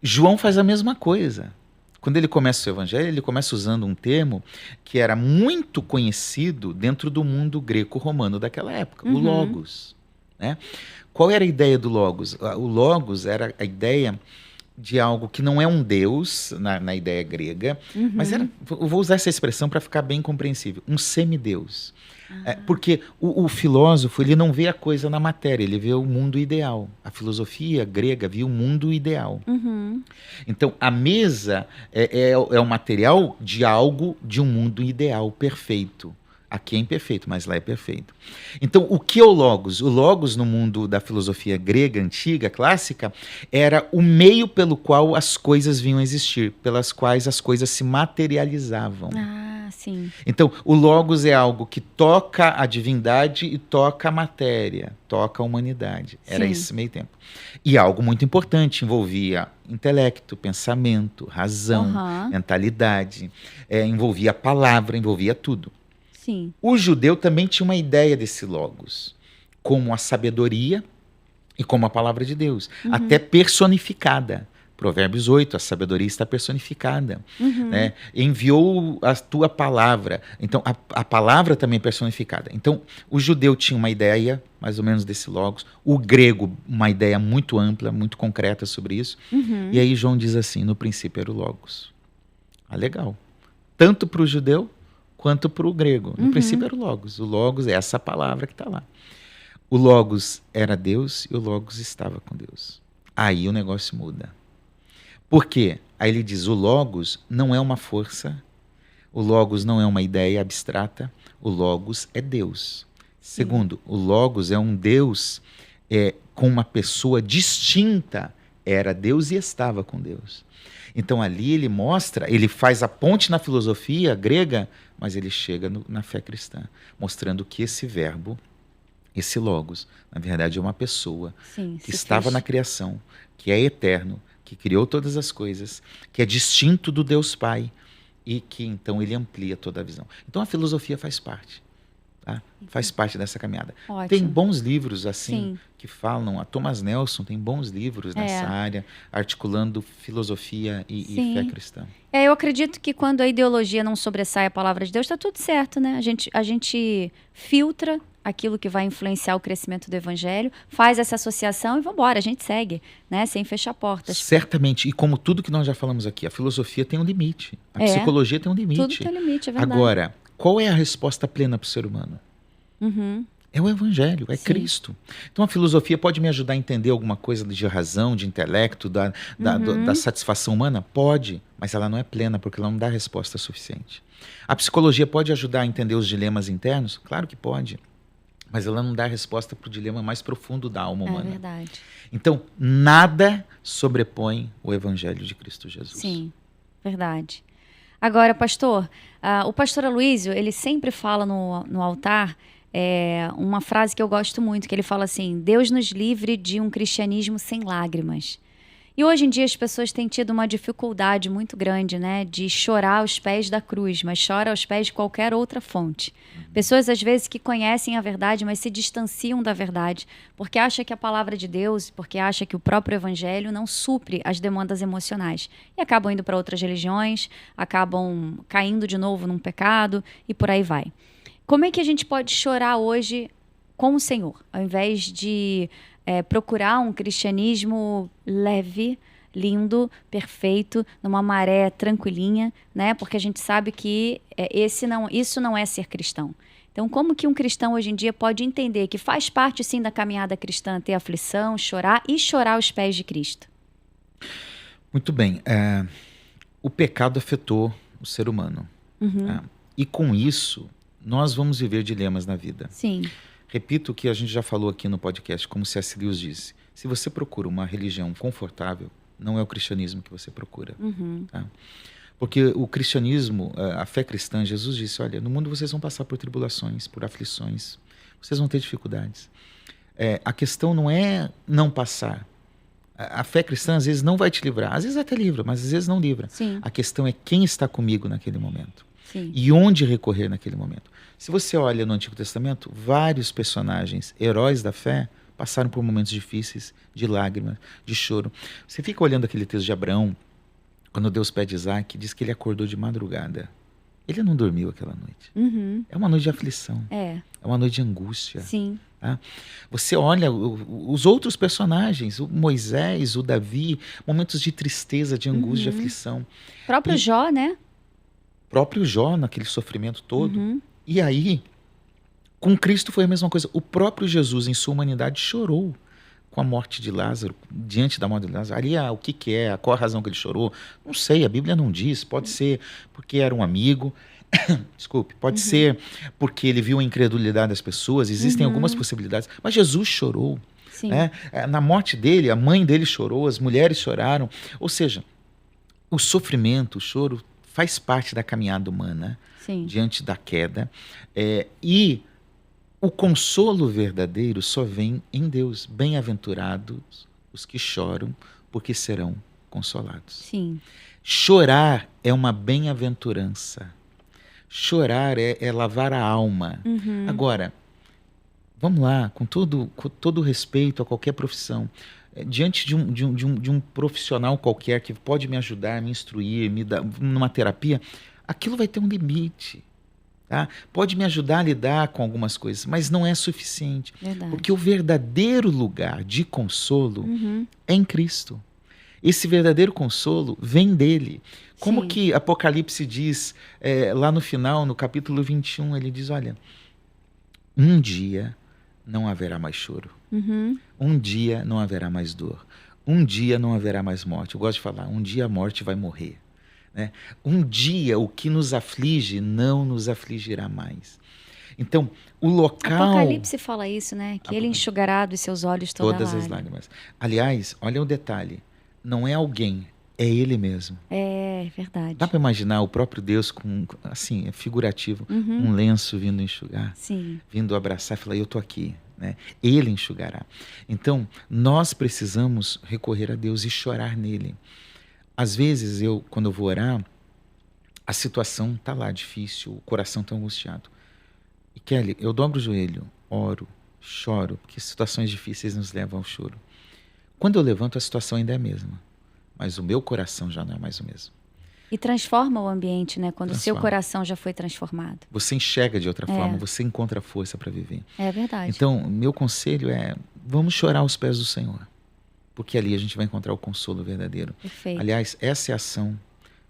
João faz a mesma coisa. Quando ele começa o seu evangelho, ele começa usando um termo que era muito conhecido dentro do mundo greco-romano daquela época, o logos, né? qual era a ideia do Logos? O Logos era a ideia de algo que não é um Deus, na ideia grega, mas eu vou usar essa expressão para ficar bem compreensível, um semideus. Porque o filósofo, ele não vê a coisa na matéria, ele vê o mundo ideal. A filosofia grega via o mundo ideal. Então, a mesa é o material de algo, de um mundo ideal, perfeito. Aqui é imperfeito, mas lá é perfeito. Então, o que é o Logos? O Logos, no mundo da filosofia grega antiga, clássica, era o meio pelo qual as coisas vinham a existir, pelas quais as coisas se materializavam. Sim. Então, o Logos é algo que toca a divindade e toca a matéria, toca a humanidade. Era esse meio tempo. E algo muito importante, envolvia intelecto, pensamento, razão, mentalidade, envolvia a palavra, envolvia tudo. Sim. O judeu também tinha uma ideia desse Logos, como a sabedoria e como a palavra de Deus, até personificada. Provérbios 8, a sabedoria está personificada. Né? Enviou a tua palavra. Então, a palavra também é personificada. Então, o judeu tinha uma ideia, mais ou menos, desse Logos. O grego, uma ideia muito ampla, muito concreta sobre isso. E aí João diz assim, no princípio era o Logos. Legal. Tanto para o judeu, quanto para o grego. No princípio era o Logos. O Logos é essa palavra que está lá. O Logos era Deus e o Logos estava com Deus. Aí o negócio muda. Por quê? Aí ele diz, o Logos não é uma força, o Logos não é uma ideia abstrata, o Logos é Deus. Segundo, o Logos é um Deus com uma pessoa distinta, era Deus e estava com Deus. Então ali ele mostra, ele faz a ponte na filosofia grega, mas ele chega na fé cristã, mostrando que esse verbo, esse Logos, na verdade é uma pessoa que estava na criação, que é eterno, que criou todas as coisas, que é distinto do Deus Pai e que então ele amplia toda a visão. Então a filosofia faz parte. Tá? Faz parte dessa caminhada. Ótimo. Tem bons livros assim que falam. A Thomas Nelson tem bons livros nessa área, articulando filosofia e fé cristã. Eu acredito que quando a ideologia não sobressai a palavra de Deus, está tudo certo, né? A gente filtra aquilo que vai influenciar o crescimento do evangelho, faz essa associação e vamos embora, a gente segue, né? Sem fechar portas. Certamente. E como tudo que nós já falamos aqui, a filosofia tem um limite. A psicologia tem um limite. Tudo tem limite, é verdade. Agora, qual é a resposta plena para o ser humano? É o evangelho, é Cristo. Então a filosofia pode me ajudar a entender alguma coisa de razão, de intelecto, da satisfação humana? Pode, mas ela não é plena, porque ela não dá resposta suficiente. A psicologia pode ajudar a entender os dilemas internos? Claro que pode. Mas ela não dá resposta para o dilema mais profundo da alma humana. É verdade. Então, nada sobrepõe o evangelho de Cristo Jesus. Sim, verdade. Agora, pastor, o pastor Aloysio, ele sempre fala no altar uma frase que eu gosto muito, que ele fala assim, Deus nos livre de um cristianismo sem lágrimas. E hoje em dia as pessoas têm tido uma dificuldade muito grande, né, de chorar aos pés da cruz, mas chora aos pés de qualquer outra fonte. Pessoas às vezes que conhecem a verdade, mas se distanciam da verdade, porque acham que a palavra de Deus, porque acham que o próprio evangelho não supre as demandas emocionais. E acabam indo para outras religiões, acabam caindo de novo num pecado e por aí vai. Como é que a gente pode chorar hoje com o Senhor, ao invés de procurar um cristianismo leve, lindo, perfeito, numa maré tranquilinha, né? Porque a gente sabe que isso não é ser cristão. Então, como que um cristão hoje em dia pode entender que faz parte, sim, da caminhada cristã ter aflição, chorar e chorar aos pés de Cristo? Muito bem. O pecado afetou o ser humano. E com isso, nós vamos viver dilemas na vida. Sim. Repito o que a gente já falou aqui no podcast, como C.S. Lewis disse. Se você procura uma religião confortável, não é o cristianismo que você procura. Tá? Porque o cristianismo, a fé cristã, Jesus disse, olha, no mundo vocês vão passar por tribulações, por aflições, vocês vão ter dificuldades. A questão não é não passar. A fé cristã às vezes não vai te livrar, às vezes até livra, mas às vezes não livra. Sim. A questão é quem está comigo naquele momento. Sim. E onde recorrer naquele momento. Se você olha no Antigo Testamento, vários personagens, heróis da fé, passaram por momentos difíceis, de lágrimas, de choro. Você fica olhando aquele texto de Abraão, quando Deus pede Isaac, diz que ele acordou de madrugada. Ele não dormiu aquela noite. É uma noite de aflição. É uma noite de angústia. Sim. Tá? Você olha os outros personagens, o Moisés, o Davi, momentos de tristeza, de angústia, de aflição. Próprio Jó, né? Próprio Jó, naquele sofrimento todo. E aí, com Cristo foi a mesma coisa. O próprio Jesus, em sua humanidade, chorou com a morte de Lázaro, diante da morte de Lázaro. Ali, o que é? Qual a razão que ele chorou? Não sei, a Bíblia não diz. Pode ser porque era um amigo. Desculpe, pode ser porque ele viu a incredulidade das pessoas. Existem algumas possibilidades. Mas Jesus chorou. Né? Na morte dele, a mãe dele chorou, as mulheres choraram. Ou seja, o sofrimento, o choro faz parte da caminhada humana. Sim. Diante da queda. E o consolo verdadeiro só vem em Deus. Bem-aventurados os que choram, porque serão consolados. Sim. Chorar é uma bem-aventurança. Chorar é lavar a alma. Agora, vamos lá, com todo respeito a qualquer profissão, diante de um profissional qualquer que pode me ajudar, me instruir, me dar numa terapia, aquilo vai ter um limite. Tá? Pode me ajudar a lidar com algumas coisas, mas não é suficiente. Verdade. Porque o verdadeiro lugar de consolo é em Cristo. Esse verdadeiro consolo vem dele. Como que Apocalipse diz, lá no final, no capítulo 21, ele diz, olha, um dia não haverá mais choro. Um dia não haverá mais dor. Um dia não haverá mais morte. Eu gosto de falar, um dia a morte vai morrer. Né? Um dia o que nos aflige não nos afligirá mais. Então, o local... Apocalipse fala isso, né? Que ele enxugará dos seus olhos todas as lágrimas. Aliás, olha o detalhe. Não é alguém, é ele mesmo. É verdade. Dá para imaginar o próprio Deus com, assim, é figurativo, um lenço vindo enxugar, vindo abraçar e falar, eu estou aqui. Né? Ele enxugará. Então, nós precisamos recorrer a Deus e chorar nele. Às vezes, quando eu vou orar, a situação está lá difícil, o coração está angustiado. E Kelly, eu dobro o joelho, oro, choro, porque situações difíceis nos levam ao choro. Quando eu levanto, a situação ainda é a mesma, mas o meu coração já não é mais o mesmo. E transforma o ambiente, né? Quando o seu coração já foi transformado. Você enxerga de outra forma, você encontra força para viver. É verdade. Então, meu conselho é, vamos chorar aos pés do Senhor, porque ali a gente vai encontrar o consolo verdadeiro. Perfeito. Aliás, essa é a ação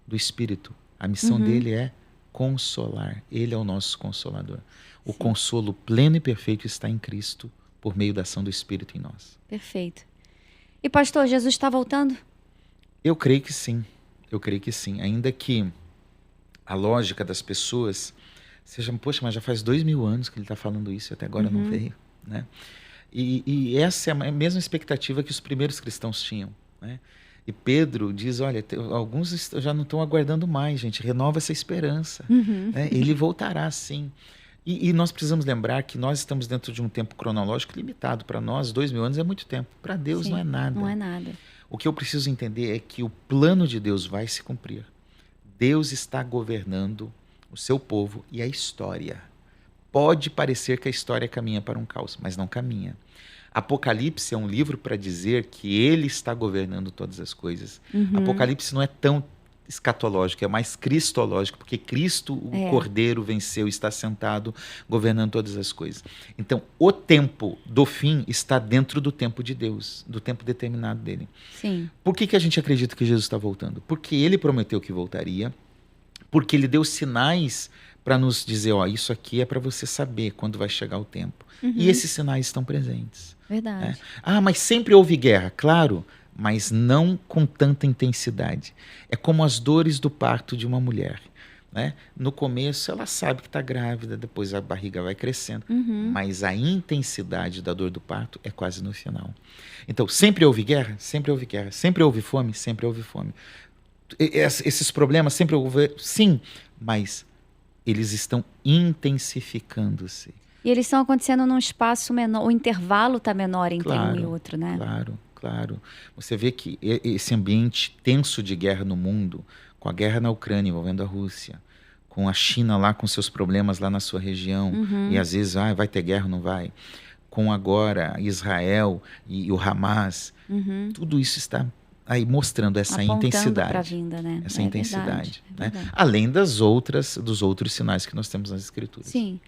do Espírito. A missão dele é consolar. Ele é o nosso consolador. O consolo pleno e perfeito está em Cristo, por meio da ação do Espírito em nós. Perfeito. E pastor, Jesus está voltando? Eu creio que sim. Eu creio que sim. Ainda que a lógica das pessoas seja, poxa, mas já faz 2000 anos que ele está falando isso e até agora não veio. Né? E essa é a mesma expectativa que os primeiros cristãos tinham. Né? E Pedro diz, olha, alguns já não estão aguardando mais, gente. Renova essa esperança. Né? Ele voltará sim. E nós precisamos lembrar que nós estamos dentro de um tempo cronológico limitado. Para nós, 2000 anos é muito tempo. Para Deus não é nada. Não é nada. O que eu preciso entender é que o plano de Deus vai se cumprir. Deus está governando o seu povo e a história. Pode parecer que a história caminha para um caos, mas não caminha. Apocalipse é um livro para dizer que ele está governando todas as coisas. Apocalipse não é tão escatológico, é mais cristológico, porque Cristo, o Cordeiro, venceu, está sentado, governando todas as coisas. Então, o tempo do fim está dentro do tempo de Deus, do tempo determinado dele. Sim. Por que a gente acredita que Jesus está voltando? Porque ele prometeu que voltaria, porque ele deu sinais para nos dizer, isso aqui é para você saber quando vai chegar o tempo. E esses sinais estão presentes. Verdade. Né? Mas sempre houve guerra, claro, mas não com tanta intensidade. É como as dores do parto de uma mulher. Né? No começo ela sabe que está grávida, depois a barriga vai crescendo, mas a intensidade da dor do parto é quase no final. Então, sempre houve guerra? Sempre houve guerra. Sempre houve fome? Sempre houve fome. Esses problemas sempre houve? Sim, mas eles estão intensificando-se. E eles estão acontecendo num espaço menor, o intervalo está menor entre um e outro, né? Claro. Você vê que esse ambiente tenso de guerra no mundo, com a guerra na Ucrânia envolvendo a Rússia, com a China lá com seus problemas lá na sua região, e às vezes vai ter guerra ou não vai, com agora Israel e o Hamas, tudo isso está aí mostrando essa intensidade. Pra vinda, né? Essa intensidade. Verdade. Além dos outros sinais que nós temos nas Escrituras. Sim.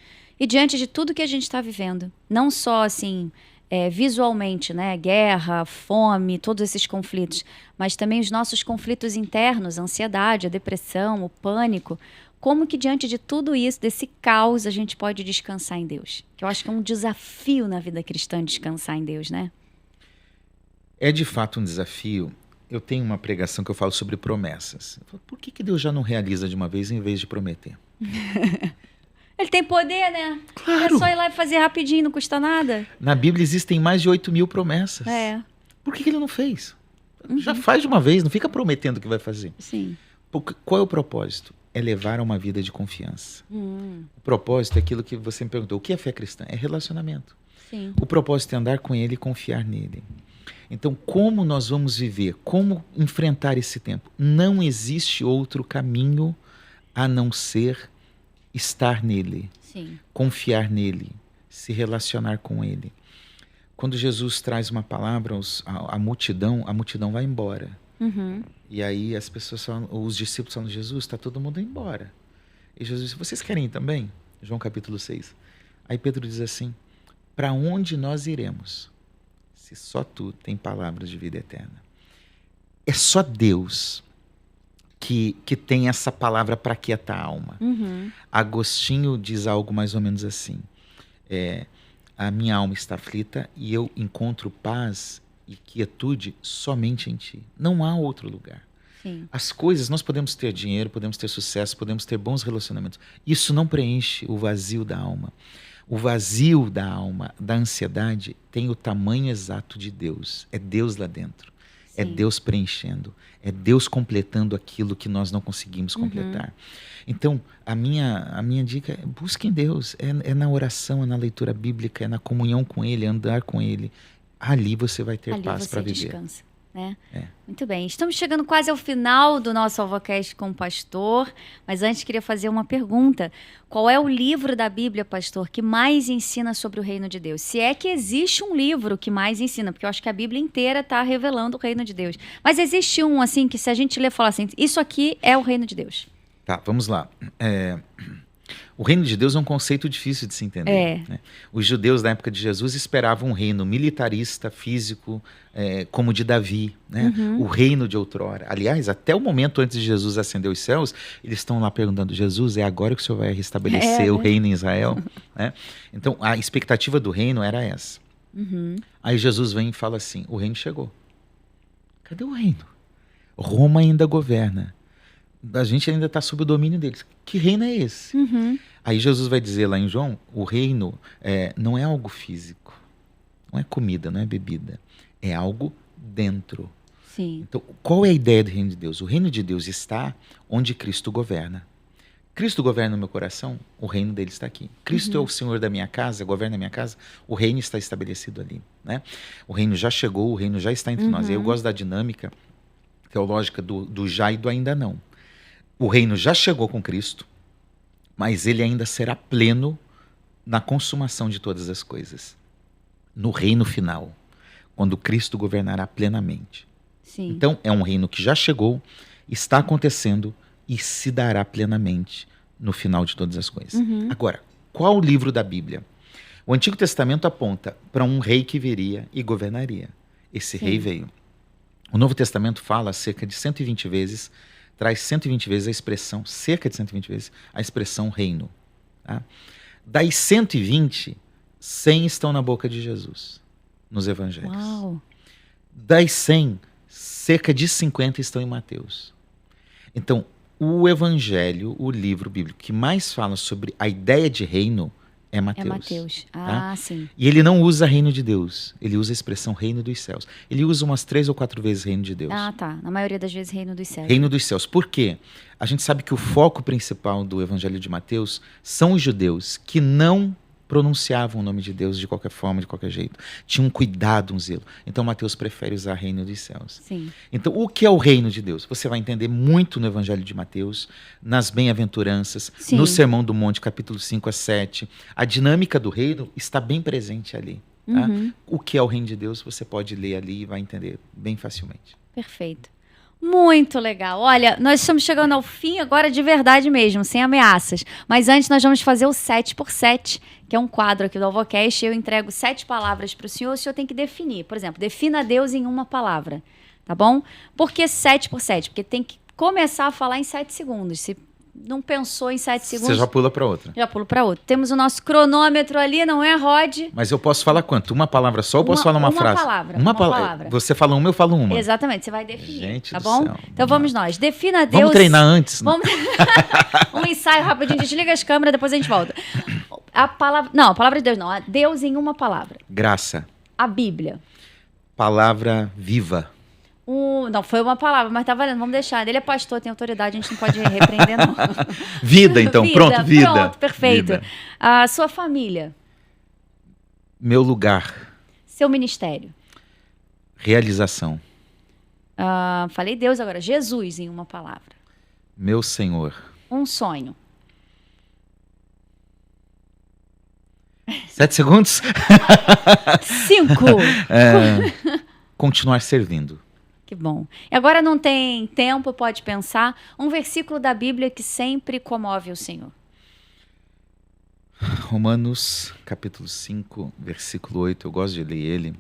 E diante de tudo que a gente está vivendo, não só assim, visualmente, né? Guerra, fome, todos esses conflitos, mas também os nossos conflitos internos, a ansiedade, a depressão, o pânico. Como que diante de tudo isso, desse caos, a gente pode descansar em Deus? Que eu acho que é um desafio na vida cristã descansar em Deus, né? É de fato um desafio. Eu tenho uma pregação que eu falo sobre promessas. Eu falo, por que Deus já não realiza de uma vez em vez de prometer? Ele tem poder, né? Claro. É só ir lá e fazer rapidinho, não custa nada. Na Bíblia existem mais de 8.000 promessas. Por que ele não fez? Já faz de uma vez, não fica prometendo que vai fazer. Sim. Qual é o propósito? É levar a uma vida de confiança. O propósito é aquilo que você me perguntou. O que é fé cristã? É relacionamento. Sim. O propósito é andar com ele e confiar nele. Então, como nós vamos viver? Como enfrentar esse tempo? Não existe outro caminho a não ser estar nele, Sim. confiar nele, se relacionar com ele. Quando Jesus traz uma palavra à multidão, a multidão vai embora. E aí as pessoas falam, os discípulos falam, Jesus, está todo mundo embora. E Jesus diz, vocês querem ir também? João capítulo 6. Aí Pedro diz assim, para onde nós iremos? Se só tu tem palavras de vida eterna. É só Deus que tem essa palavra para quietar a alma. Agostinho diz algo mais ou menos assim, a minha alma está aflita e eu encontro paz e quietude somente em ti. Não há outro lugar. Sim. As coisas, nós podemos ter dinheiro, podemos ter sucesso, podemos ter bons relacionamentos. Isso não preenche o vazio da alma. O vazio da alma, da ansiedade, tem o tamanho exato de Deus. É Deus lá dentro. Sim. É Deus preenchendo. É Deus completando aquilo que nós não conseguimos completar. Então, a minha dica é busquem Deus. É na oração, é na leitura bíblica, é na comunhão com Ele, é andar com Ele. Ali você vai ter paz para viver. Descansa, né? Muito bem. Estamos chegando quase ao final do nosso AlvoCast com o pastor, mas antes queria fazer uma pergunta. Qual é o livro da Bíblia, pastor, que mais ensina sobre o reino de Deus? Se é que existe um livro que mais ensina, porque eu acho que a Bíblia inteira está revelando o reino de Deus. Mas existe um, assim, que se a gente ler e falar assim, isso aqui é o reino de Deus. Tá, vamos lá. O reino de Deus é um conceito difícil de se entender. Né? Os judeus da época de Jesus esperavam um reino militarista, físico, como o de Davi, né? O reino de outrora. Aliás, até o momento antes de Jesus ascender os céus, eles estão lá perguntando, Jesus, é agora que o Senhor vai restabelecer o reino em Israel? Né? Então, a expectativa do reino era essa. Aí Jesus vem e fala assim, o reino chegou. Cadê o reino? Roma ainda governa. A gente ainda está sob o domínio deles. Que reino é esse? Aí Jesus vai dizer lá em João, o reino não é algo físico, não é comida, não é bebida, é algo dentro. Sim. Então, qual é a ideia do reino de Deus? O reino de Deus está onde Cristo governa. Cristo governa no meu coração, o reino dele está aqui. Cristo é o Senhor da minha casa, governa a minha casa, o reino está estabelecido ali. Né? O reino já chegou, o reino já está entre nós. E eu gosto da dinâmica teológica do já e do ainda não. O reino já chegou com Cristo, mas ele ainda será pleno na consumação de todas as coisas. No reino final, quando Cristo governará plenamente. Sim. Então, é um reino que já chegou, está acontecendo e se dará plenamente no final de todas as coisas. Agora, qual o livro da Bíblia? O Antigo Testamento aponta para um rei que viria e governaria. Esse rei veio. O Novo Testamento fala cerca de 120 vezes, traz 120 vezes a expressão, cerca de 120 vezes, a expressão reino. Tá? Das 120, 100 estão na boca de Jesus, nos evangelhos. Uau. Das 100, cerca de 50 estão em Mateus. Então, o evangelho, o livro bíblico que mais fala sobre a ideia de reino é Mateus. É Mateus. Tá? Sim. E ele não usa reino de Deus, ele usa a expressão reino dos céus. Ele usa umas 3 ou 4 vezes reino de Deus. Ah, tá. Na maioria das vezes reino dos céus. Reino dos céus. Por quê? A gente sabe que o foco principal do evangelho de Mateus são os judeus que não pronunciavam o nome de Deus de qualquer forma, de qualquer jeito. Tinham um cuidado, um zelo. Então Mateus prefere usar reino dos céus. Sim. Então o que é o reino de Deus? Você vai entender muito no evangelho de Mateus, nas bem-aventuranças, no Sermão do Monte, capítulo 5 a 7. A dinâmica do reino está bem presente ali. Tá? O que é o reino de Deus, você pode ler ali e vai entender bem facilmente. Perfeito. Muito legal. Olha, nós estamos chegando ao fim agora de verdade mesmo, sem ameaças. Mas antes nós vamos fazer o 7x7, que é um quadro aqui do AlvoCast. Eu entrego 7 palavras para o senhor tem que definir. Por exemplo, defina Deus em uma palavra, tá bom? Por que 7x7? Porque tem que começar a falar em 7 segundos. Se não pensou em 7 segundos... Você já pula para outra. Já pulo para outra. Temos o nosso cronômetro ali, não é, Rod? Mas eu posso falar quanto? Uma palavra só ou posso falar uma frase? Uma palavra. Você fala uma, eu falo uma. Exatamente, você vai definir. Gente tá do bom? céu. Então vamos nós. Defina Deus... Vamos treinar antes. Vamos... um ensaio rapidinho. Desliga as câmeras, depois a gente volta. A palavra... Não, a palavra de Deus não. Deus em uma palavra. Graça. A Bíblia. Palavra viva. Não, foi uma palavra, mas tá valendo, vamos deixar. Ele é pastor, tem autoridade, a gente não pode repreender, não. Vida, então, pronto, vida. Pronto, perfeito. Vida. A sua família. Meu lugar. Seu ministério. Realização. Falei Deus agora. Jesus em uma palavra. Meu Senhor. Um sonho. 7 segundos? 5. Continuar servindo. Que bom. E agora não tem tempo, pode pensar. Um versículo da Bíblia que sempre comove o Senhor. Romanos, capítulo 5, versículo 8. Eu gosto de ler ele.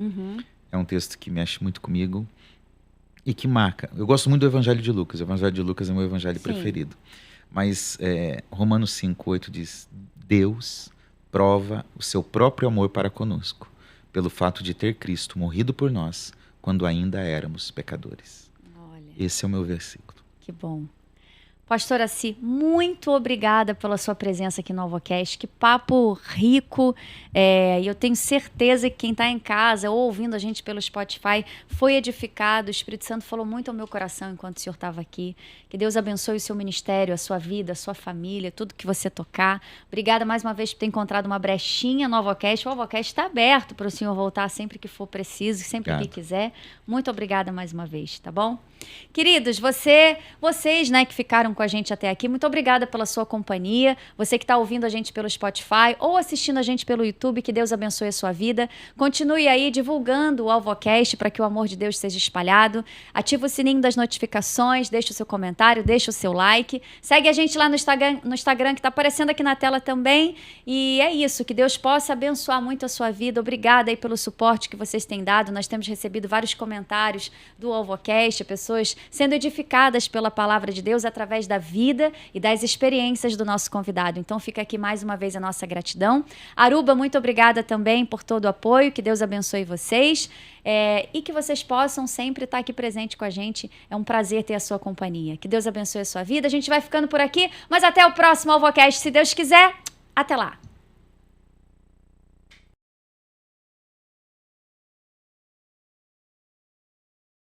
É um texto que mexe muito comigo e que marca. Eu gosto muito do Evangelho de Lucas. O Evangelho de Lucas é o meu evangelho preferido. Mas Romanos 5, 8 diz: Deus prova o seu próprio amor para conosco, pelo fato de ter Cristo morrido por nós, quando ainda éramos pecadores. Olha. Esse é o meu versículo. Que bom. Pastora Si, muito obrigada pela sua presença aqui no AlvoCast. Que papo rico. E eu tenho certeza que quem está em casa ou ouvindo a gente pelo Spotify foi edificado. O Espírito Santo falou muito ao meu coração enquanto o senhor estava aqui. Que Deus abençoe o seu ministério, a sua vida, a sua família, tudo que você tocar. Obrigada mais uma vez por ter encontrado uma brechinha no AlvoCast. O AlvoCast está aberto para o senhor voltar sempre que for preciso, sempre que quiser. Muito obrigada mais uma vez, tá bom? Queridos, vocês, né, que ficaram com a gente até aqui, muito obrigada pela sua companhia. Você que está ouvindo a gente pelo Spotify ou assistindo a gente pelo YouTube, que Deus abençoe a sua vida. Continue aí divulgando o AlvoCast para que o amor de Deus seja espalhado. Ativa o sininho das notificações, deixa o seu comentário, deixa o seu like. Segue a gente lá no Instagram que está aparecendo aqui na tela também. E é isso, que Deus possa abençoar muito a sua vida. Obrigada aí pelo suporte que vocês têm dado. Nós temos recebido vários comentários do AlvoCast, pessoas sendo edificadas pela palavra de Deus através da vida e das experiências do nosso convidado. Então fica aqui mais uma vez a nossa gratidão. Aruba, muito obrigada também por todo o apoio, que Deus abençoe vocês e que vocês possam sempre estar aqui presente com a gente. É um prazer ter a sua companhia. Que Deus abençoe a sua vida. A gente vai ficando por aqui, mas até o próximo AlvoCast, se Deus quiser. Até lá!